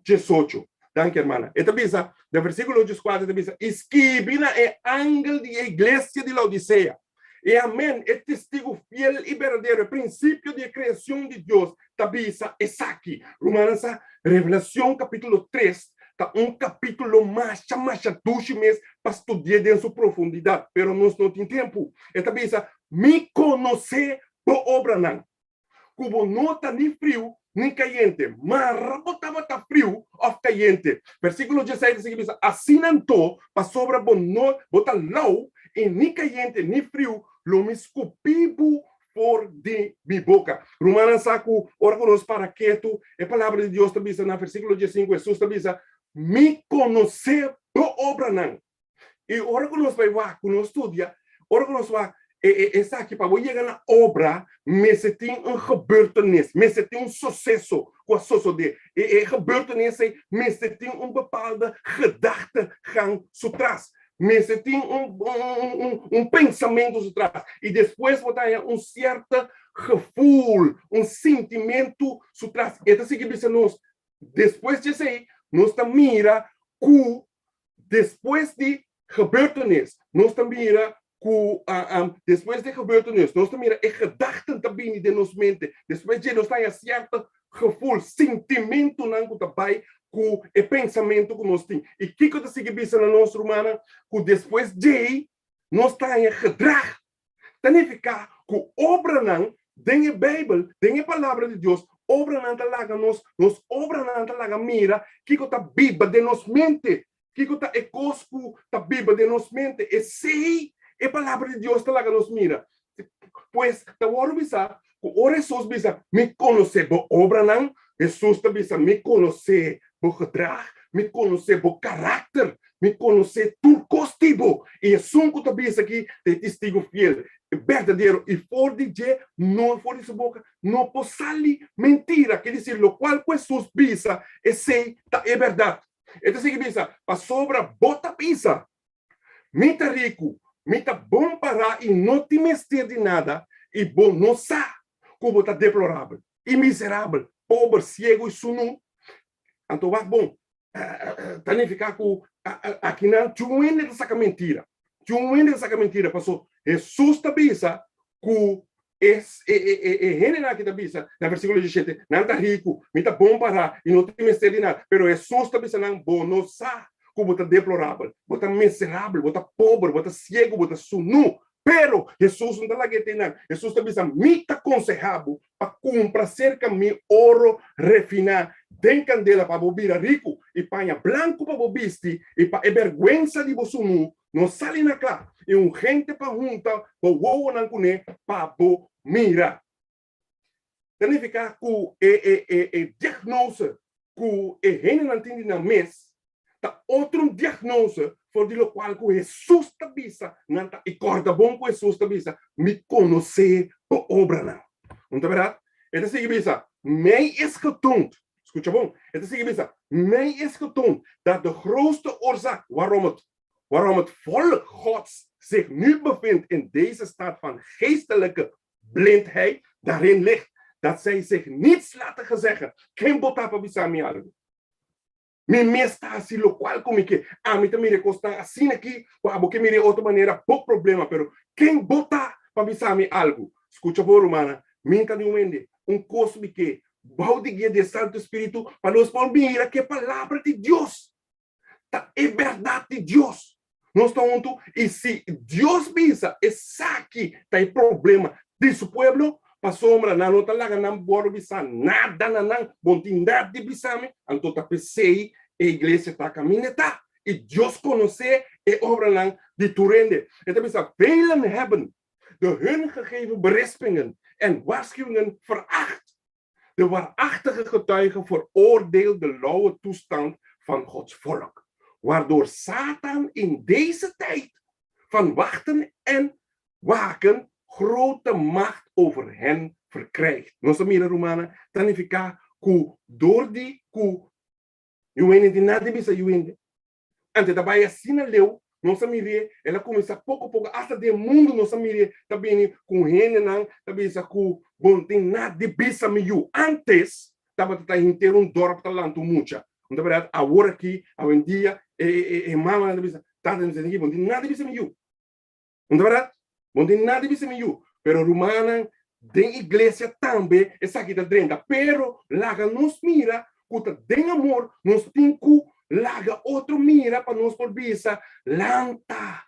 18. Danke, hermana. Esta visa, do versículo 14, esta visa, escribina é ángel de igreja de Laodiceia. E amém, é testigo fiel e verdadeiro, princípio de criação de Deus. Tabisa, é aqui. Romanos, Revelação capítulo 3. Capítulo mais duche mês para estudar em sua profundidade, pero nós não temos tempo. Esta vez, me conhecer por obra não. Como não está nem frio, nem caliente, mas botava tá frio ou caliente. Versículo 16 diz: assim não estou, para sobra não bota low e nem caliente nem frio, lo me escupibo por de minha boca. Romanos saco, ora conosco para quieto, a palavra de Deus também na versículo 15, Jesus também me conhecer por obra não. E ora que nós vai lá, que nós estudia, ora que nós vai, essa aqui para chegar na obra, me se tem gebeurtenis, me se tem sucesso com a sociedade. E gebeurtenis, me se tem bepaalde gedachte gang zo trás. Me se tem pensamento zo trás. E depois botar certo gevoel, sentimento zo trás. Então, se que nós, depois disso aí, nós mira que depois de gebeurtenis, nós mira que depois de gebeurtenis, nós mira a gedachten também de nos mente, depois de nós tem certo gevoel, sentimento não também com o pensamento que nós temos. E que coisa significa na nossa humana que depois de nós tem gedrag, significa que obra não tem a Bíblia, tem a palavra de Deus. Obra não talaga nos obra não talaga mira que tá Bíblia de nos mente que tá ecosco tá Bíblia de nos mente e sei a palavra de Deus talaga nos mira pois tá hora bisa o ora Jesus bisa me conhecer bo obra não Jesus tá bisa me conhecer bo gedrag me conhecer bo caráter me conhecer tudo costibo e sunco tá bisa aqui de testigo fiel verdadeiro e for de não for de sua boca não possali mentira quer dizer lo qual Jesus bisa e sei tá é verdade então se bisa para sobra bota pisa me tá rico me tá bom para e não te mestre de nada e bom não sa como tá deplorável e miserável pobre cego e sunu então vai bom tá nem ficar com aqui não tu ainda essa mentira tu ainda essa mentira passou Jesus te bisa que general que está na versículo 17, não está rico, não está bom para e não tem mistério de nada, pero Jesus está bisa não bom, não sabe como está deplorável, está miserável, está pobre, está cego, está sunu, pero Jesus não está lá que tem nada, Jesus está bisa mita aconselhado para comprar cerca de ouro refinado, tem candela para bobir rico e panha branco para bobiste e para vergüenza de bosunu, não sale na clara, e gente para junta, para o não cune, para mira. Significa que diagnose que gente não tem na mês, tá outro diagnose por de lo qual que Jesus está bisa, não tá e corda bom que Jesus está bisa, me conhecer por obra não. Não tá verdade? Então se bisa, mij is getoond. Escuta bom? Então se bisa, mij is getoond dat de grootste oorzaak waarom het volk Gods zich nu bevindt in deze staat van geestelijke blindheid, daarin ligt dat zij zich niets laten gezeggen. Geen botapa bisami algo. Me está assim, lo qual como que a mim também recosta assim aqui, para que me de outra maneira, pouco problema, pero quem bota para bisami algo. Escuta por humana, minta de curso de que baudigia de Santo Espírito para nos mira que a palavra de Deus é verdade de Deus. Nós estamos juntos e se Deus pensa, esse aqui está em problema desse povo, para sombra, não está lá, não bora bisa nada, não bondade de bisame, então tá pensei, a igreja está caminhando, e Deus conhece e obra lang de toerende. Então bisa, velen hebben de hun gegeven berispingen en waarschuwingen veracht. De waarachtige getuigen veroordeel de lauwe toestand van Gods volk. Waardoor Satan in deze tijd van wachten en waken grote macht over hen verkrijgt. Nossa mira romana, significa que door die que juene de nada bisa juene. Ante da baia sina leu, nossa mira, ela começa pouco a pouco, hasta de mundo nossa mira, também com rene não, também sa que bom tem nada bisa miu. Antes, tava inteiro dorp talanto mucha. Na verdade, agora aqui, hoje em dia, mama nada bisa, tá dizendo aqui, bom tem nada bisa miu. Na verdade, não tem nada de miu, pero romana tem igreja também, essa aqui está dentro, pero laga nos mira, que tem amor, nos tem que laga outro mira para nos por visa, lanta,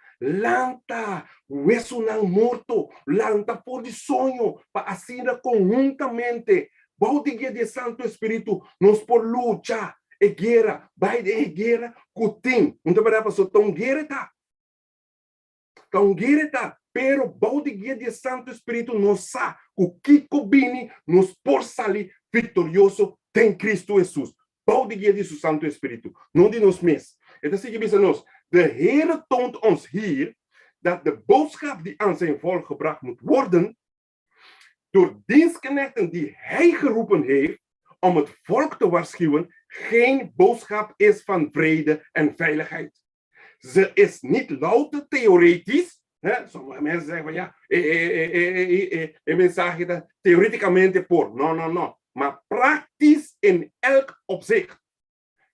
hueso não morto, lanta por de sonho, para assim conjuntamente, baudigia de Santo Espírito, nos por luta, e guerra, vai de guerra, que tem, não tem para passar tão guerra, tão guerra, pero baudigia de Santo Espírito nos sabe o que combine nos por salir vitorioso tem Cristo Jesus. Baudigia de Santo Espírito, não de nos mes. Então, se que nos, de Heere toont ons hier dat de boodschap die aan zijn volk gebracht moet worden, door dienstknechten die hij geroepen heeft om het volk te waarschuwen, geen boodschap is van vrede en veiligheid. Ze is niet louter theoretisch. Sommige mensen zeggen van ja, een mensagem dat theoreticamente por. No. Maar praktisch in elk opzicht.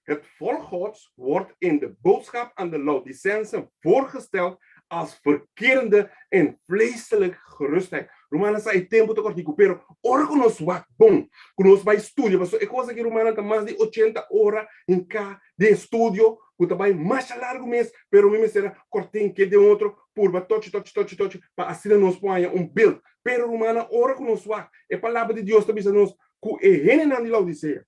Het volk Gods wordt in de boodschap aan de Laodicensen voorgesteld als verkerende en vleeselijke gerustheid. Romana sai tempo to cortico, pero ora conosco wat bom, conosco vai estudio, mas é coisa que Romana tem mais de 80 horas em cá de estudio, que também mais largo mês, pero mesmo será cortinho que de outro, purba, toche, para assim nos ponha build. Pero Romana ora conosco wat, é palavra de Deus também nos que é renan de Laodicea.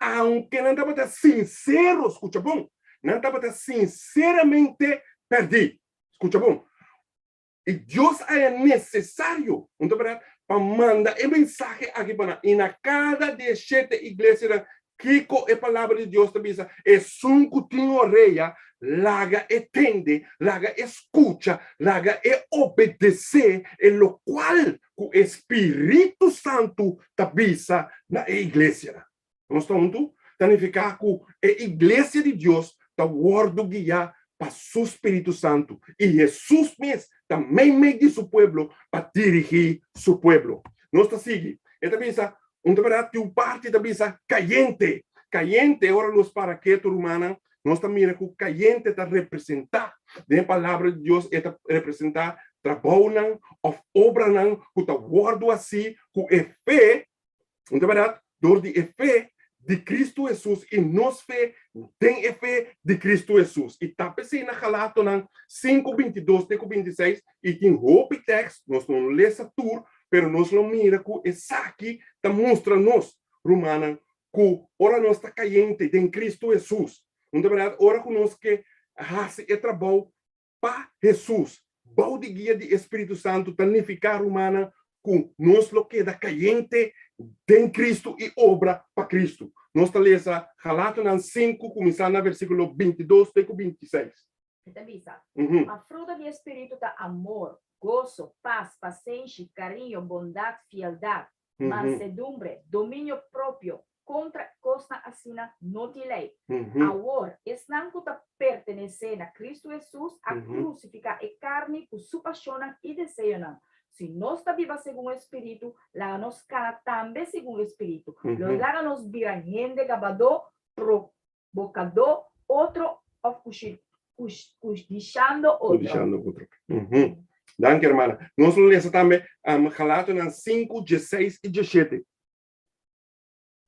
Aunque não estava sincero, escuta bom, não estava sinceramente perdido, escuta bom. E Deus é necessário, para mandar a mensagem aqui para e na cada de 7 igrejas que a palavra de Deus também é sunco tem orelha, laga entende, laga escuta, laga obedecer, e lo qual o Espírito Santo também na igreja. Nós estamos juntos? Significa que a igreja de Deus está guardando guiar para o Espírito Santo. E Jesus mesmo também meio de seu povo para dirigir seu povo. Nós estamos seguindo. E também está, uma parte também está caliente. Caliente, agora nos paraquetos humanos, nós estamos mirando que o caliente está representar, a palavra de Deus está representar trabalho não, of obra não, que tá guardo assim, que é fé, não é verdade? Door de fé de Cristo Jesus e nos fé tem fé de Cristo Jesus. E tá pensando na Galato não 5:22 até 26 e tem roupa texto, nós não lemos tudo, pero nós não mira que essa aqui tá mostra nos Romana que ora nós está caiente em Cristo Jesus. Não é verdade? Ora que nós que hace e trabalho para Jesus. Bau de guia de Espírito Santo tanificar Romana que nós lo queda caiente em Cristo e obra para Cristo. Nós está lendo Galatas 5, começando no versículo 22 até 26. A fruta do Espírito é amor, gozo, paz, paciência, carinho, bondade, fialdade, mansedumbre, domínio próprio. Contra costa assina não te lei. Agora, não que pertencer a Cristo Jesus a crucificar a carne que se apaixona e deseja. Se nós está viva segundo o Espírito, lá nos cana também segundo o Espírito. Lá nos vira gente gabador, provocador, outro deixando outro. Danke, irmã. Nós lemos também Galatas 5, 16 e 17.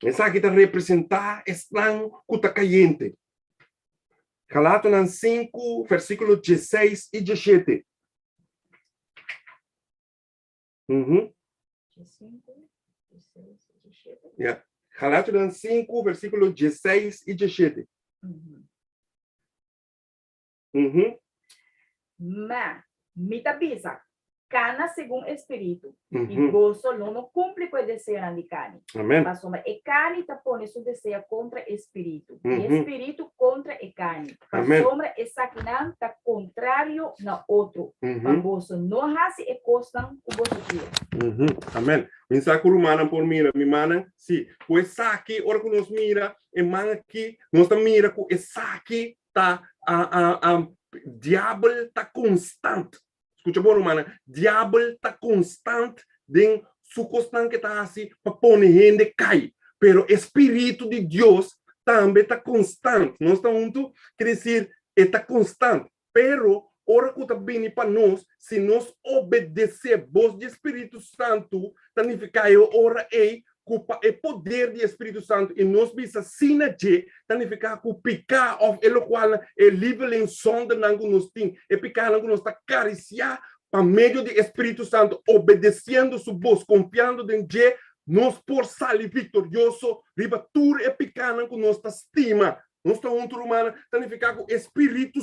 Essa aqui está representar estranho que está caiente. Galatas 5, versículo 16 e 17. Yeah. Galatas 5, versículo 16 e 17. Mas, mita bisa, cana segundo Espírito. E gozo não cumpre com o desejo de carne. Amém. Mas e carne está pondo seu desejo contra Espírito. E Espírito contra a carne. Mas sombra e saquinã está contrário na outro. Mas gozo não hace e costam o gozo quer. Amém. Me saco romana por mira, mi mana, sim. Pois saque, ora que nos mira, e man aqui, nós tá mira que esse saque tá diabo tá constante. Escuta bom, romana, diabo tá constante em sua constante que tá assim para pôr gente cai. Pero Espírito de Deus também tá constante. Nós estamos juntos, quer dizer, está constante. Pero ora que está bem para nós, se nós obedecer a voz do Espírito Santo, significa ora é poder do Espírito Santo e nós bisa sinaje, significa que picar of ele qual é livre em sonda nango nos tem, é picar nango nos está cariciar para meio do Espírito Santo, obedecendo sua voz, confiando em Deus, nós por sair vitorioso, riba tudo é picar nango nos está estima. Nós estamos juntos, romana, significa que o Espírito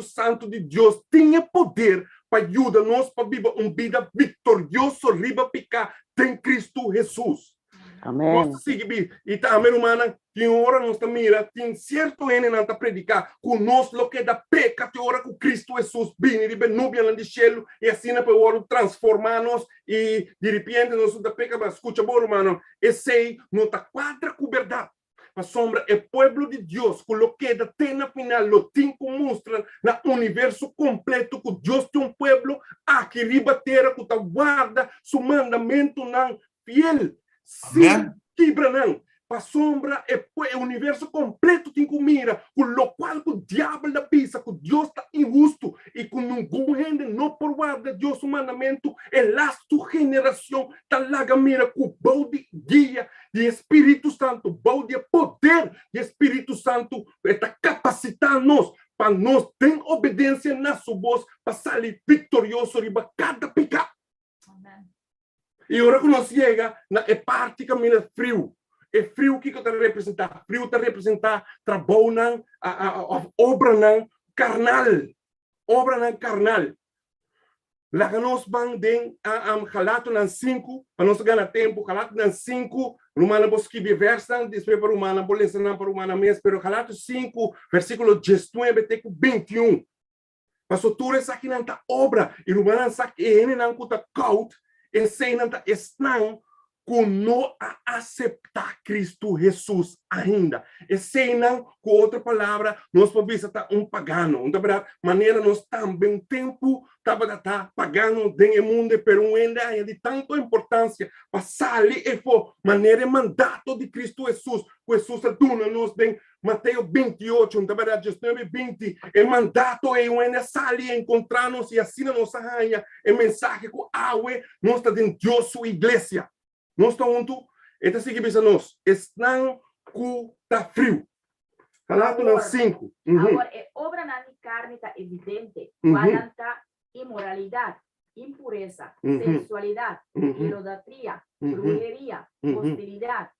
Santo de Deus tinha poder para ajudar-nos para viver uma vida vitoriosa, riba picar, em Cristo Jesus. Amém. Nós seguimos, e também, romana, tem hora nós mira, tem certo ene não está predicar, com nós lo que dá peca, tem hora que Cristo Jesus vem, riba nubia lá de cielo, e assim para o transformar-nos, e de repente nós da peca, mas escuta, bom, romano, esse aí não está quadra com verdade. A sombra é povo de Deus, que lo queda até na final, lo tem que mostrar no universo completo que Deus tem um povo aqui riba terra que guarda seu mandamento não fiel, sem quebra não. A sombra é o universo completo tem que mira, com o qual o diabo da pisa, que Deus está injusto e que ninguém gente não por guarda Deus o mandamento, é lá sua geração está lá mira com o bom de guia de Espírito Santo, bom de poder de Espírito Santo, está capacitando-nos para nós ter obediência na sua voz, para sair vitorioso riba cada pecado. E agora que nós chega na parte que caminha frio. É frio que está representar. Frio está representar trabalho, obra carnal. Obra carnal. Lá que nós vamos Galatas 5, para nós ganhar tempo, Galatas 5, Romana Bosquibi versão, depois para Romana, vou ensinar para Romana mesmo, pero Galatas 5, versículo 19 até 21. Pastor, tudo isso aqui não está obra, e Romana sabe que ele não está caut, esse não está estranho, que não aceita Cristo Jesus ainda. E senão, com outra palavra, nós podemos estar pagano. Então, verdade, maneira nós também tempo estava pagando dentro do mundo, pero ainda é de tanta importância para sair e for maneira mandato de Cristo Jesus. Jesus aduna-nos em Mateus 28, então, verdade, 19, 20. O mandato é ainda sair, encontrar-nos e assim nos arranha. O mensagem que nós está dentro de sua igreja. Nós estamos juntos, então sigue pensando nós, estão com tá frio. Falato no 5. Agora, obra na carne está evidente, quando está imoralidade, impureza, sensualidade, idolatria, brujeria, hostilidade,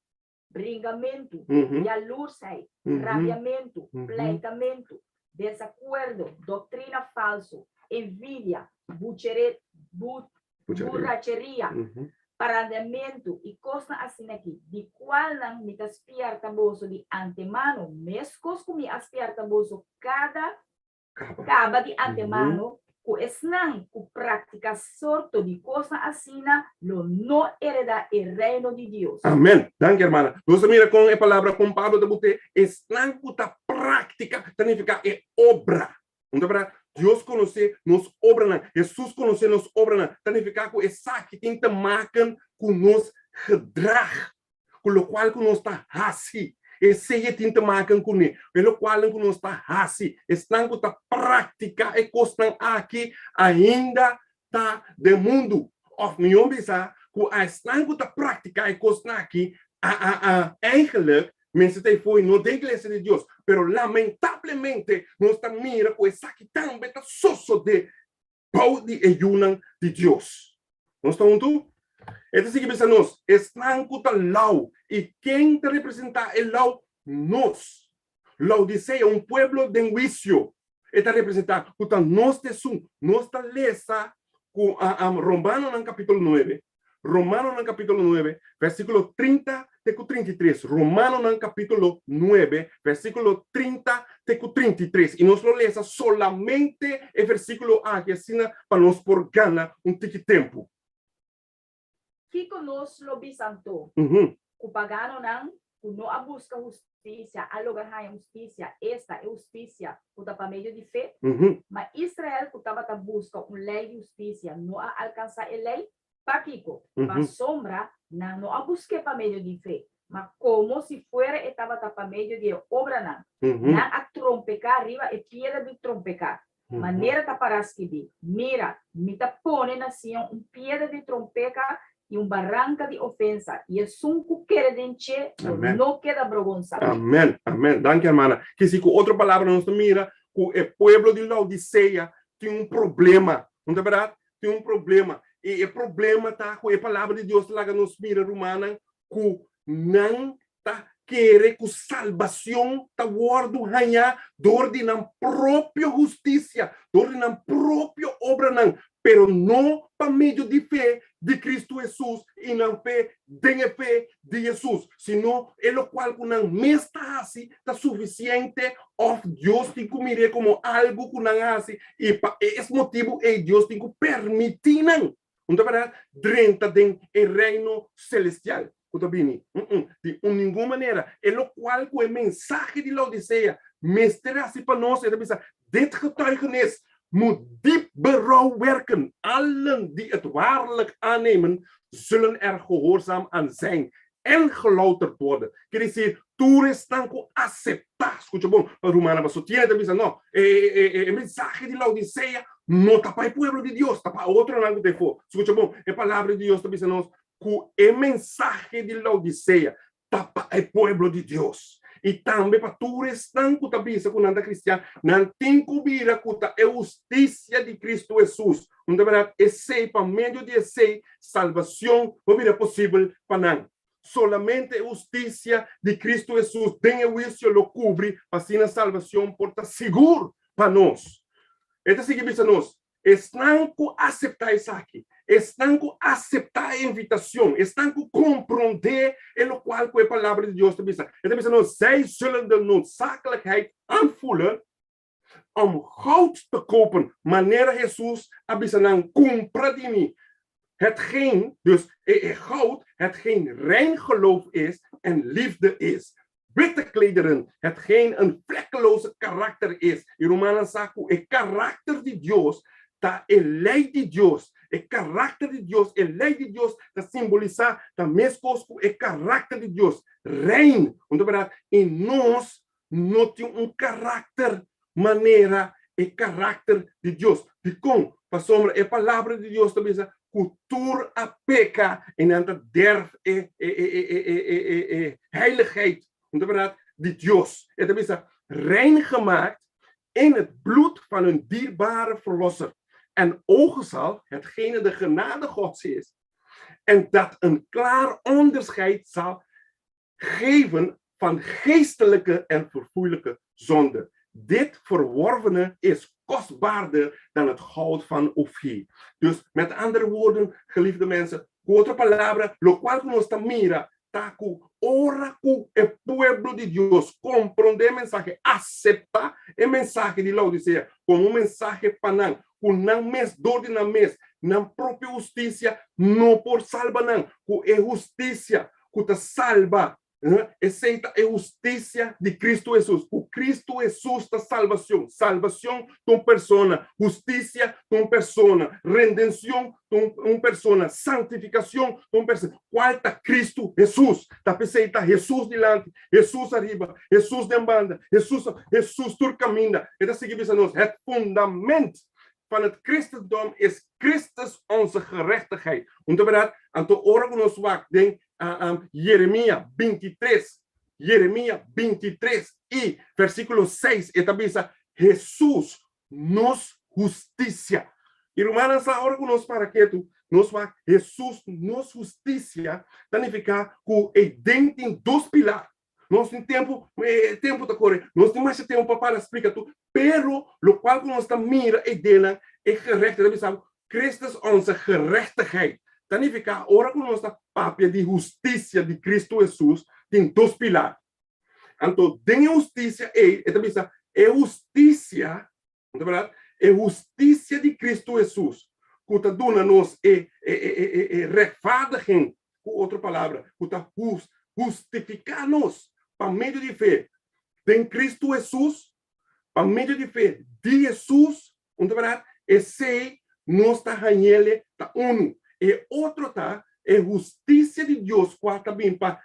brincamento, jalursia, rabiamento, pleitamento, desacordo, doutrina falso, envidia, borracheria, paradamento e coisa assim aqui, de qual não me aspiar taboso de antemano, mescos com me aspiar taboso cada de antemano, com esnan, com prática sorto de coisa assim, não hereda o reino de Deus. Amém. Danke, hermana. Você mira com a palavra com Pablo de bote, esnan com a prática, significa é obra. Então, Deus conhece nos obras, Jesus conhece nos obras, significa que essa que tem que marcar com nos gedrag, com o qual que nós está assim. Esse que tem que marcar com ele, pelo qual que nós está assim. Estão com a prática e costam aqui ainda está do mundo. Of me bisa, que a estão com a prática e costam aqui, eigenlijk mensen te foi no da igreja de Deus, pero lamentavelmente nós estamos mira com essa que também está sosso de pau de ayunan de Deus. Nós estamos juntos? Então, se pensa nós, estão com o lau, e quem te representa o lau? Nós. Laodicea, pueblo de juicio, está representado com nós de sum, nós está lesa com Romano no capítulo 9. Romano no capítulo 9, versículo 30 até 33. Romano no capítulo 9, versículo 30 até 33. E nós lo lesa solamente o versículo A, que assina para nós por gana tique tempo. Que nós lo bisanto, o pagano não a busca justiça, a lugar a justiça, esta é justiça, o para meio de fé, mas Israel que estava a busca lei de justiça, não alcança a lei, Paquico, a sombra não a busquei para meio de fé, mas como se fuera estava para meio de obra não a trompecar arriba e piedra de trompecar, maneira tá para escrever, mira, me tá pone nação piedra de trompecar e barranca de ofensa e sunco queredente não queda vergonha. Amém, amém. Danke, hermana. Que se com outra palavra nós mira que o pueblo de Laodiceia tem problema, não é verdade? Tem problema. E o problema está com a palavra de Deus lá nos mira romana que não está querer que salvação está guardo ganhar dor de na própria justiça, dor de na própria obra não, pero não para meio de fé de Cristo Jesus e não fé de Jesus, senão é o qual que não está assim, está suficiente of Deus tem que mirar como algo que não assim e para esse motivo é Deus tem que permitir não. Então, para dentro do reino celestial. De nenhuma maneira. É o qual que o mensagem de Laodiceia mestre assim para nós. Dit getuigenis moet diep berouw werken. Allen die het waarlijk aannemen, zullen er gehoorzaam aan zijn en gelouterd worden. Quer dizer, tu estás com aceitar. Escucha bom, a romana mas sostiene também não. O mensagem de Laodiceia não está para o povo de Deus, está para outro lado de fora. Escucha bom, a palavra de Deus também nós que o mensagem de Laodiceia está para o povo de Deus. E também para tu restar com a bisa com nada cristã, não tem que vir com a justiça de Cristo Jesus. Não verdade, esse para meio de esse salvação não virá possível para não. Solamente a justiça de Cristo Jesus tem o juízo lo cubre, assim a salvação porta seguro para nós. Então, se que nós estão com aceitar isso aqui, estão com aceitar a invitação, estão com compreender o qual a palavra de Deus te diz. Então, nós zij zullen de noodzakelijkheid aanvoelen om goud te kopen, maneira Jesus abisanang compra de mim. hetgeen, dus goud, hetgeen rein geloof is en liefde is. Witte klederen, hetgeen een vlekkeloze karakter is. In Romanos saku, el carácter de Dios, ta el lei de Dios. El carácter de Dios, el lei de Dios, ta simboliza, ta mescosco, el carácter de Dios. Rein, verdade? E nós não temos carácter, maneira, el carácter de Deus. De com, para sombra, a palavra de Deus também diz, cultuur a peca en aan de derf heiligheid de Dios. Het is rein gemaakt in het bloed van een dierbare verlosser. En ogenschal hetgene de genade Gods is. En dat een klaar onderscheid zal geven van geestelijke en verfoeilijke zonde. Dit verworvene is kostbaarder dan het goud van Ofir. Dus met andere woorden, geliefde mensen, outra palavra, lo cual nos mira, taku, ora cu el pueblo de Dios, comprende mensaje, acepta el mensaje de Laodicea como un mensaje panang, con nan mes, dor na mes, nan propia justicia, no por salva nan, cu e justicia, cu te salva. Aceita a justiça de Cristo Jesus. O Cristo Jesus da salvação. Salvação de uma persona. Justiça de uma persona. Redenção de uma persona. Santificação de uma persona. Qual está Cristo Jesus? Está aceita Jesus delante. Jesus arriba. Jesus de banda. Jesus turcaminda. E dat zeggen we nós. Het fundament van het christendom is Christus onze gerechtigheid. Verdade, anto ora nos wak denk Jeremías 23. Jeremías 23 e versículo 6. Eta bisa Jesus nos justicia. E Romanos agora nos para que tu nos wak Jesus nos justicia. Danificar com e dentro em dois pilares. Nós temos tempo da correr. Nós temos mais tempo para explicar tudo. Pero lo qual nós estamos mira e dela é gerechtigheid. Christus onze gerechtigheid. Significa, ora com nossa papia de justiça de Cristo Jesus, tem dois pilares. Então, tem justiça é justiça, não é verdade? É justiça de Cristo Jesus. Que está dando nos rechtvaardiging, com outra palavra, que está justificar-nos por meio de fé. Tem Cristo Jesus, por meio de fé de Jesus, não é verdade? E sei, nós está ganhando, está uno. E outro tá é justiça de Deus, qual também para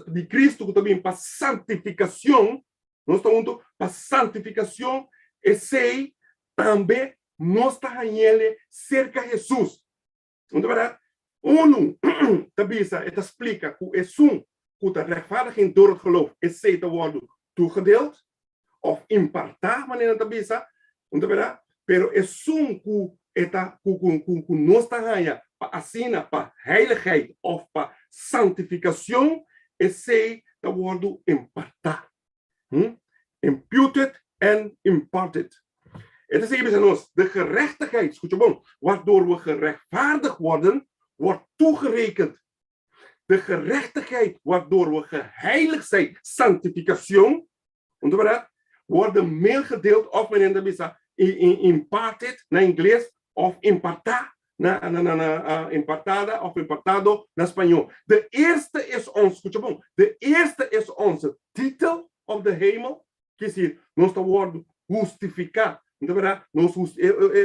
de Cristo, também para santificação. Nós estamos para santificação e sei também nós está ganhando cerca de Jesus. Não é verdade? Também het explica que é que de rechtvaardiging door het geloof is te worden toegedeeld of impartar, maneira também não é verdade? Pero é que nós está ganhando para assina, para heiligheid of para santificação, esse te worden impartar. Imputed and imparted. Het is even ons, de gerechtigheid, goed je bom, waardoor we gerechtvaardigd worden, wordt toegerekend. De gerechtigheid, waardoor we geheiligd zijn, sanctificatie, worden meegedeeld of men in de misa imparted, naar Engels, of impartar. Impartada of impartado na espanhol. De eerste is ons, escuta bom, de eerste is onze titel op de hemel, que dizer, nós está word justificar, não é verdade?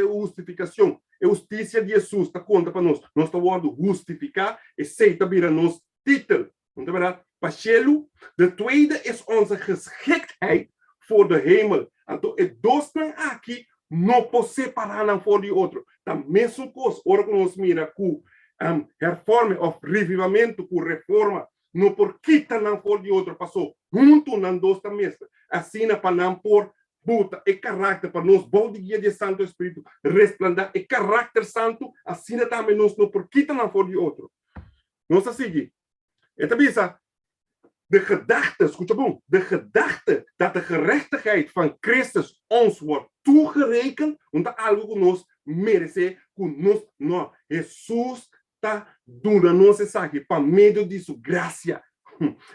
Justificação, é justiça de Jesus, está conta para nós está word justificar, e sei também nos titel, não é verdade? Pachelo, de tweede is onze geschiktheid voor de hemel. Então, é dois aqui, não pode separar um voor de outro. Da mesma coisa, ora que nós mira com reforma ou revivamento, com reforma, não por quitar um for de outro, passou junto nas duas da mesma. Assim, para não por buta e caráter, para nós, bom de guia de Santo Espírito, resplandar e caráter santo, assim também nós não por quitar um for de outro. Nós a seguir. Então, de gedachte, escuta bom, de gedachte dat de gerechtigheid van Christus ons wordt toegerekend, omdat algo que nós merece, que nós, não, Jesus está dando nossa saque, por meio de sua graça.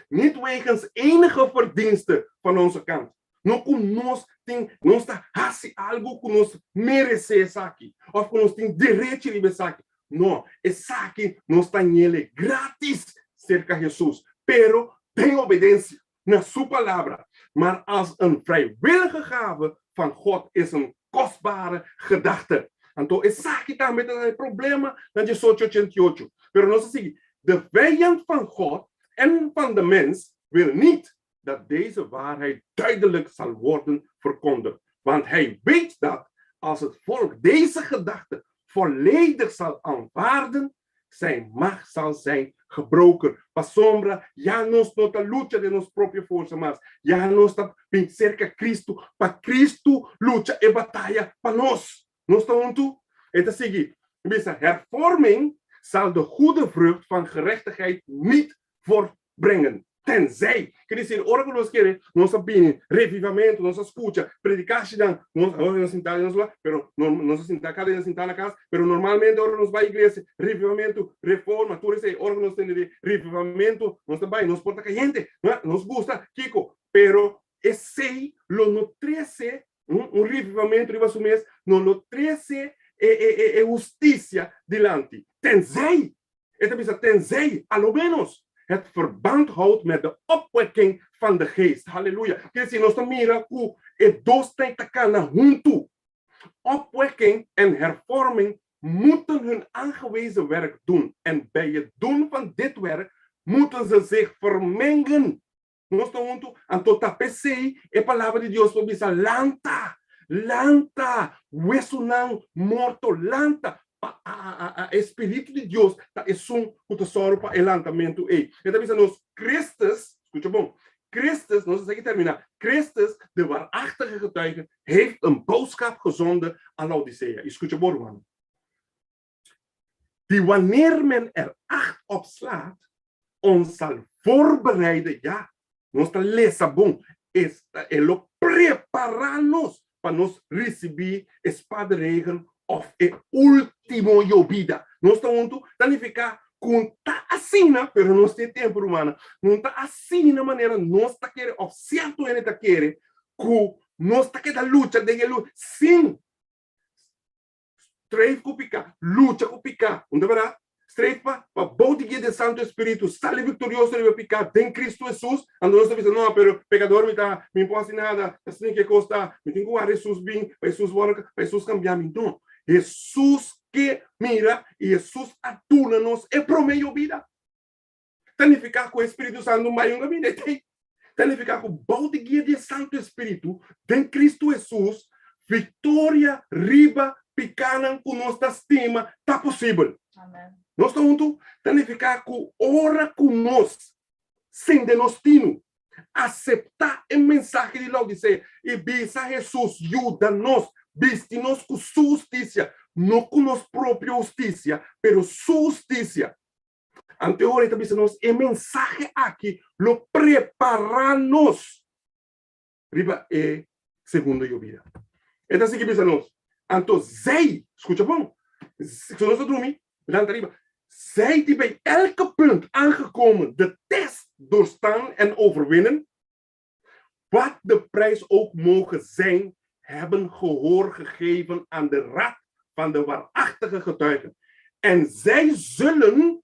Niet wegens enige verdienste van onze kant. Não que nós está assim algo que nós merece saque, of que nós tem direito de saque. Não, essa aqui não está nele grátis cerca de Jesus, pero tem obediência na sua palavra. Maar als een vrijwillige gave van God is een kostbare gedachte. Então, essa aqui está met een problema na 1888. Pero não se sigue. De vijand van God en van de mens wil niet dat deze waarheid duidelijk zal worden verkondigd. Want hij weet dat als het volk deze gedachte volledig zal aanvaarden, zijn macht zal zijn gebroken. Pa sombra, já não está a luta de nossa própria força, mas já não está bem cerca Cristo. Para Cristo, luta e batalha para nós. Nós estamos juntos? Het is seguinte. Hervorming zal de goede vrucht van gerechtigheid niet voortbrengen. Tenzij, quer dizer, ora que nós queremos, nossa opinião, revivamento, nossa escuta, predicação, nós sentamos lá, pero nós sentamos, cada dia sentamos na casa, pero normalmente ora nós vai à igreja, revivamento, reforma, tudo isso, ora que nós temos revivamento, nós também, nós porta caliente, nos gusta, Kiko, pero esse lo no 13, revivamento riba su mês, no lo 13 é justiça delante. Tenzij, tenzij, a lo menos, het verband houdt met de opwekking van de geest. Halleluja. Quer dizer, nós miramos que dois têm que estar junto. Opwekking en hervorming moeten hun aangewezen werk doen. En bij het doen van dit werk moeten ze zich vermengen. Nós estamos juntos. Então, tapecei é a palavra de Deus para dizer lanta, lanta, hueso não morto, lanta. Espírito de Deus é um tesouro para o levantamento. Então, nós Christus, escuta bom, Christus, nós vamos terminar. Christus, de waarachtige getuige, heeft een boodschap gezonden aan Laodicea. Escuta bom, mano. Die wanneer men acht op slaat, ons zal voorbereiden, ja, nós está lesa bom, ele preparar-nos para nós receber espada regen of e último llovida. Nós estamos juntos, não ficar com tá assim, pero não tem tempo, humana. Não tá assim na maneira, nós está querendo, ou certo ele está querendo, que nós está querendo luta, sim. Streef com picar, luta com picar, não é verdade? Streef para baudigia de Santo Espírito, sale vitorioso de picar, tem Cristo Jesus, ando nós dizendo, não, pero pecador me pode nada, assim que custa, me tem que guardar Jesus bem, para Jesus voltar, para Jesus cambiar, então. Jesus que mira e Jesus atua-nos é para meio vida. Tem que ficar com o Espírito Santo no meio do gabinete. Tem que ficar com o balde guia de Santo Espírito, em Cristo Jesus, vitória, riba, picana, com nossa estima, está possível. Amém. Nós estamos juntos, tem que ficar com ora com nós, sem denostino. Aceitar a mensagem de Laodicea e bisa Jesus, ajuda-nos. Viste-nos com sua justiça, não com nossa própria justiça, pero sua justiça. Anteriormente, também a mensagem aqui, lo preparar-nos. Riba é segundo a vida. Então, assim que pensamos, então, zij, escuta bom, se nós dormimos, lá arriba, zij die bij elke punt aangekomen de test doorstaan en overwinnen, wat de prijs ook mogen zijn, hebben gehoor gegeven aan de raad van de waarachtige getuigen. En zij zullen,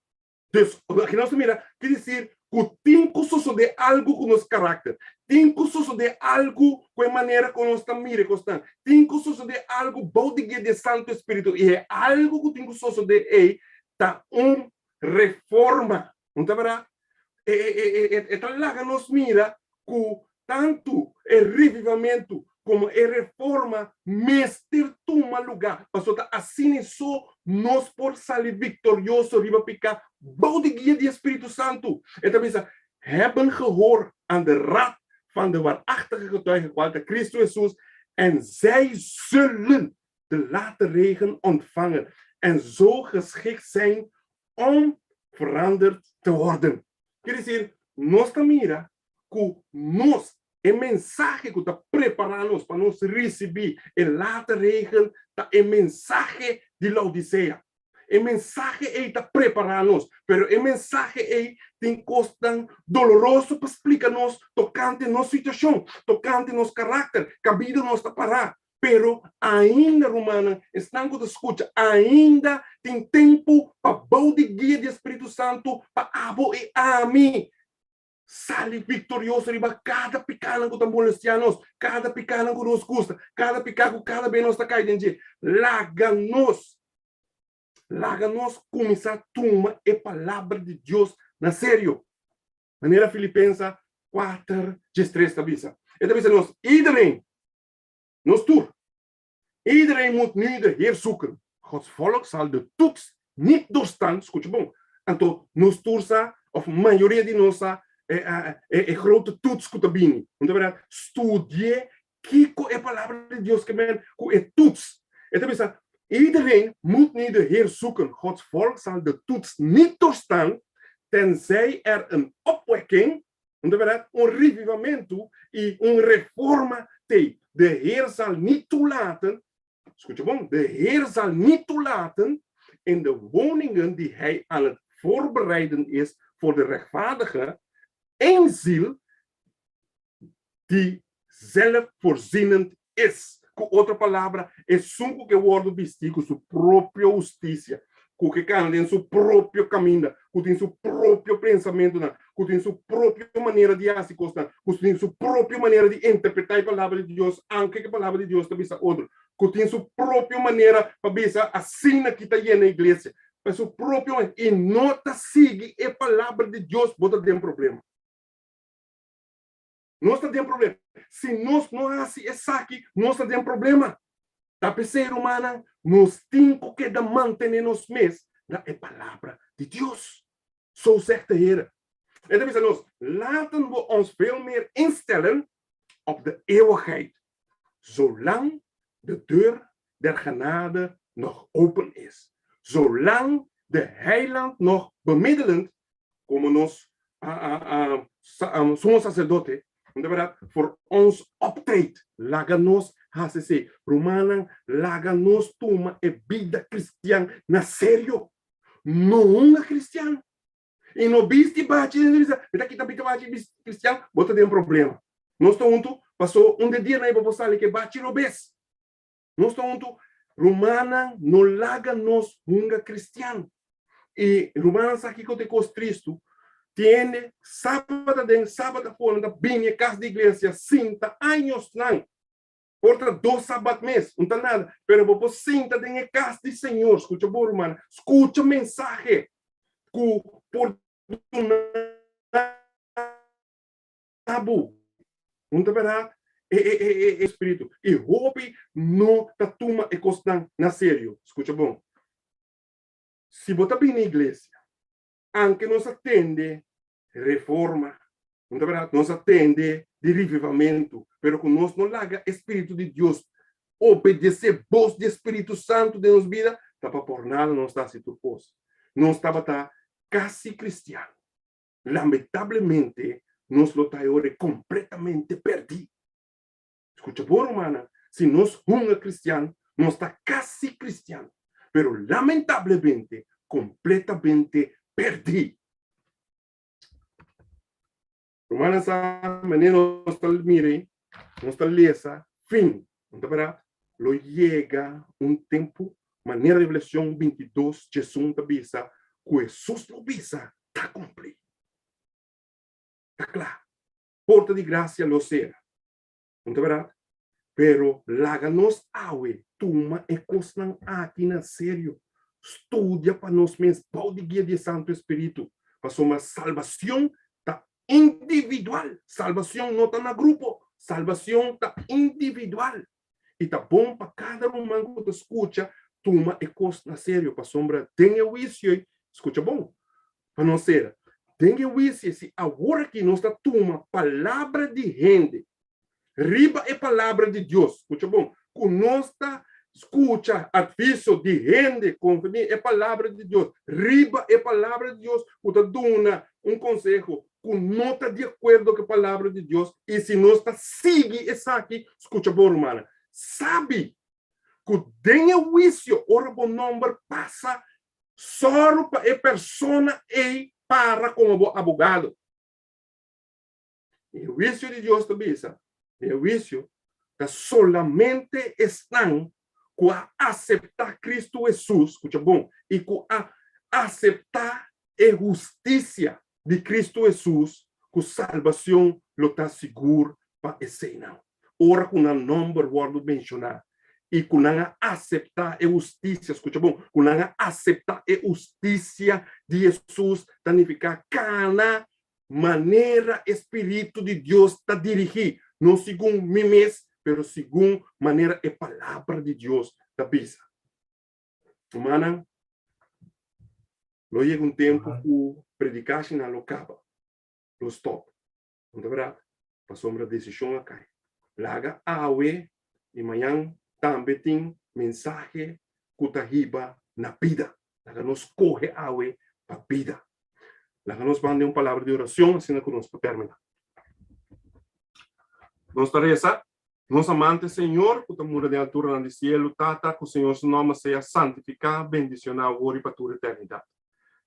dus, quer dizer, que tem cursos de algo com nosso caráter, tem cursos de algo com a maneira como nós estamos mirando, tem cursos de algo baudigue de Santo Espírito, e é algo que tem cursos de tá reforma, não tá verdade? É tal lá que nos mira que tanto é revivamento como é reforma, mestre toma lugar. Pastor, assim só nós por sair vitorioso, riba picar, bouw de guia de Espírito Santo. Então, hebben gehoor aan de raad van de waarachtige getuigen, welke Christus Jesus, en zij zullen de late regen ontvangen en zo geschikt zijn om veranderd te worden. Quer dizer, nós mira que nós a mensagem que está preparando para nós receber a lata regen, tá a mensagem de Laodicea. A mensagem está preparando-nos, pero a mensagem tem costa doloroso para explicar-nos tocante nossa situação, tocante nosso caráter, que a vida nos está parar. Pero ainda, Romana, estão com escuta, ainda tem tempo para o guia do Espírito Santo, para abo e a mim. Sale vitorioso riba cada picada com tambolistianos, cada picada com nos custa, cada picada com cada bem nós está caindo. Laga-nos começar a tomar a palavra de Deus na sério. Maneira Filipenses 4, 13 tabisa. E tabisa nós, iedereen moet nu de Heer zoeken. Gods volk zal de toets niet doorstaan. Escute bom. Então, nos tursa, of maioria de nós, grote toets kutabini. Então, verdade, studie, kiko é a palavra de Deus que men, ku é toets. Então, pensa, iedereen moet nu de Heer zoeken. Gods volk zal de toets niet doorstaan, tenzij een opwekking, verdade, revivamento e reforma tem. De Heer zal niet toelaten, escute bom, de Heer zal niet toelaten in de woningen die hij aan het voorbereiden is voor de rechtvaardige, een ziel die zelfvoorzienend is. Com outra palavra, é sunco que o wordo vestido sua própria justiça, que canta em seu próprio caminho, que tem seu próprio pensamento, que tem sua própria maneira de agir, que tem sua própria maneira de interpretar a palavra de Deus, aunque a palavra de Deus também está outra, que tem sua própria maneira para ver assim que está aí na igreja, para sua própria e nota sigue a palavra de Deus, bota tem problema. Nós temos problema. Se nós não assim isso aqui, nós temos problema. Da ser humana, nós temos que manter nos mês da palavra de Deus. Zo zegt de Heer. En dan is het ons, laten we ons veel meer instellen op de eeuwigheid, zolang de deur der genade nog open is. Zolang de heiland nog bemiddelend, como nos somos sacerdotes, de verdade, voor ons optreedt. Laga-nos, HCC, Romana, laga-nos toma a vida cristã na sério. Não é cristã. E no biste bate, daqui também bate cristão, bota de problema. Nós estamos passou dia na Ibo que bate no bes. Nós estamos Romana, no laga-nos unga cristã. E Romana, aqui que eu te Cristo, tiene sábado fora da binha casa de igreja 50 anos não porta 2 sábados mês não tá nada pero vou sinta de casa de Senhor escuta bom irmão escuta mensagem por tabu não tá verdade espírito e hobby não tá tuma e costan na sério escuta bom se botar bem na igreja anche nos attende reforma, nos attende di rivivamento, pero con nos non laga Espírito de Deus, obedecer voz de Espírito Santo de nos vida, tá para por nada não está se turposo. Não estava tá quase cristiano. Lamentavelmente, nos lo taiore completamente perdido. Escucha, por humana, se nós somos cristianos, nós está quase cristiano, pero lamentavelmente, completamente perdi. Romana sa menino nostal mire, nostal lesa, fin. Para lo llega un tempo, maneira de revelação 22, Jesus tabisa, que Jesus não bisa, tá cumpri. Tá claro. Porta de graça lo será. Para pero laga-nos awe, tuma e cosnan aqui na sério. Estudia para nós mesmos, pau de guia de Santo Espírito, para uma salvação tá individual, salvação não tá na grupo, salvação tá individual, e tá bom para cada humano que te escuta, toma e costa na sério, para sombra, tenha juízo, escuta bom, para não ser, tenha juízo, se agora que nós tá toma palavra de gente, riba é palavra de Deus, escuta bom, com nós tá escucha aviso de gente confiar é palavra de Deus riba é palavra de Deus uta duna conselho com nota de acordo com a palavra de Deus e se nós está sigue essa aqui escucha bom humana sabe que tem o juízo ora bom número passa só para a persona e para como advogado e o juízo de Deus também o juízo solamente estão com a aceitar Cristo Jesus, escuta bom, e com a aceitar a justiça de Cristo Jesus, com salvação lo está seguro para esse não. Ora com a number word mencionar e com a aceitar a justiça, escuta bom, com a aceitar a justiça de Jesus, significa cada maneira Espírito de Deus está dirigir, não segundo mim mesmo, pero segundo maneira a palavra de Deus está bisa. Humana, lo llega tempo que predicação não acaba, lo stop, não é verdade? Para sombra decisão a cai. Laga awe e manhã também tem mensagem que está riba na vida. Laga nos corre awe para a vida. Laga nos mande uma palavra de oração, assim que nós terminar. Nós tareza, nós amante Senhor, que estamos de altura no cielo, tata, que o Senhor seu nome seja santificado, bendicionado, agora e para toda a eternidade.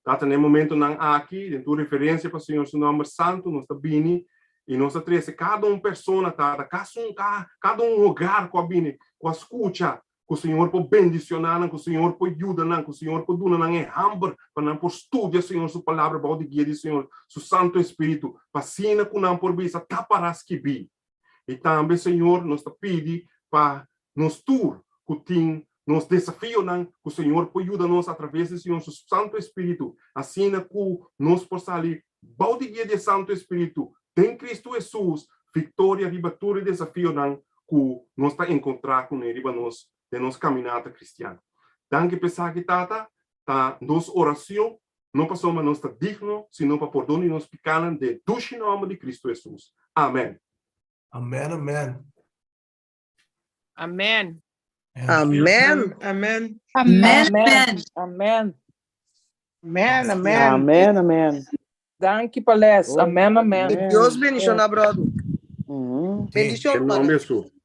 Tata, no momento não aqui, em tua referência para o Senhor seu nome santo, nós está bem. E nós treze, cada pessoa, cada lugar com a bine, com a escuta, que o Senhor pode bendicionar, que o Senhor pode ajudar, que o Senhor pode dar em hambre, para não por estudar, Senhor, sua palavra, para o guia do Senhor, seu Santo Espírito, para sina que não por visa, taparás que bi. E também, Senhor, nós te pedi para nos tur, que tem, nos desafio, que o Senhor pode ajudar-nos através do Senhor, seu Santo Espírito, assim que nós possamos ali, para o guia do Santo Espírito, tem Cristo Jesus, vitória, ribatura e desafio que nós está encontrar com ele, de nossa caminhada cristiana. Danke pensar que tata, nossa oração, não para somos nós está digno, senão para perdonar nos pecados de duche nome de Cristo Jesus. Amém. Amen, amen. Amen. Amen. Amen. Amen. Amen. Amen. Amen. Amen, amen. Danke, Palés. Amen, amen. Que Deus bendiga, brother. Uhum. Bendição, Em nome de Jesus.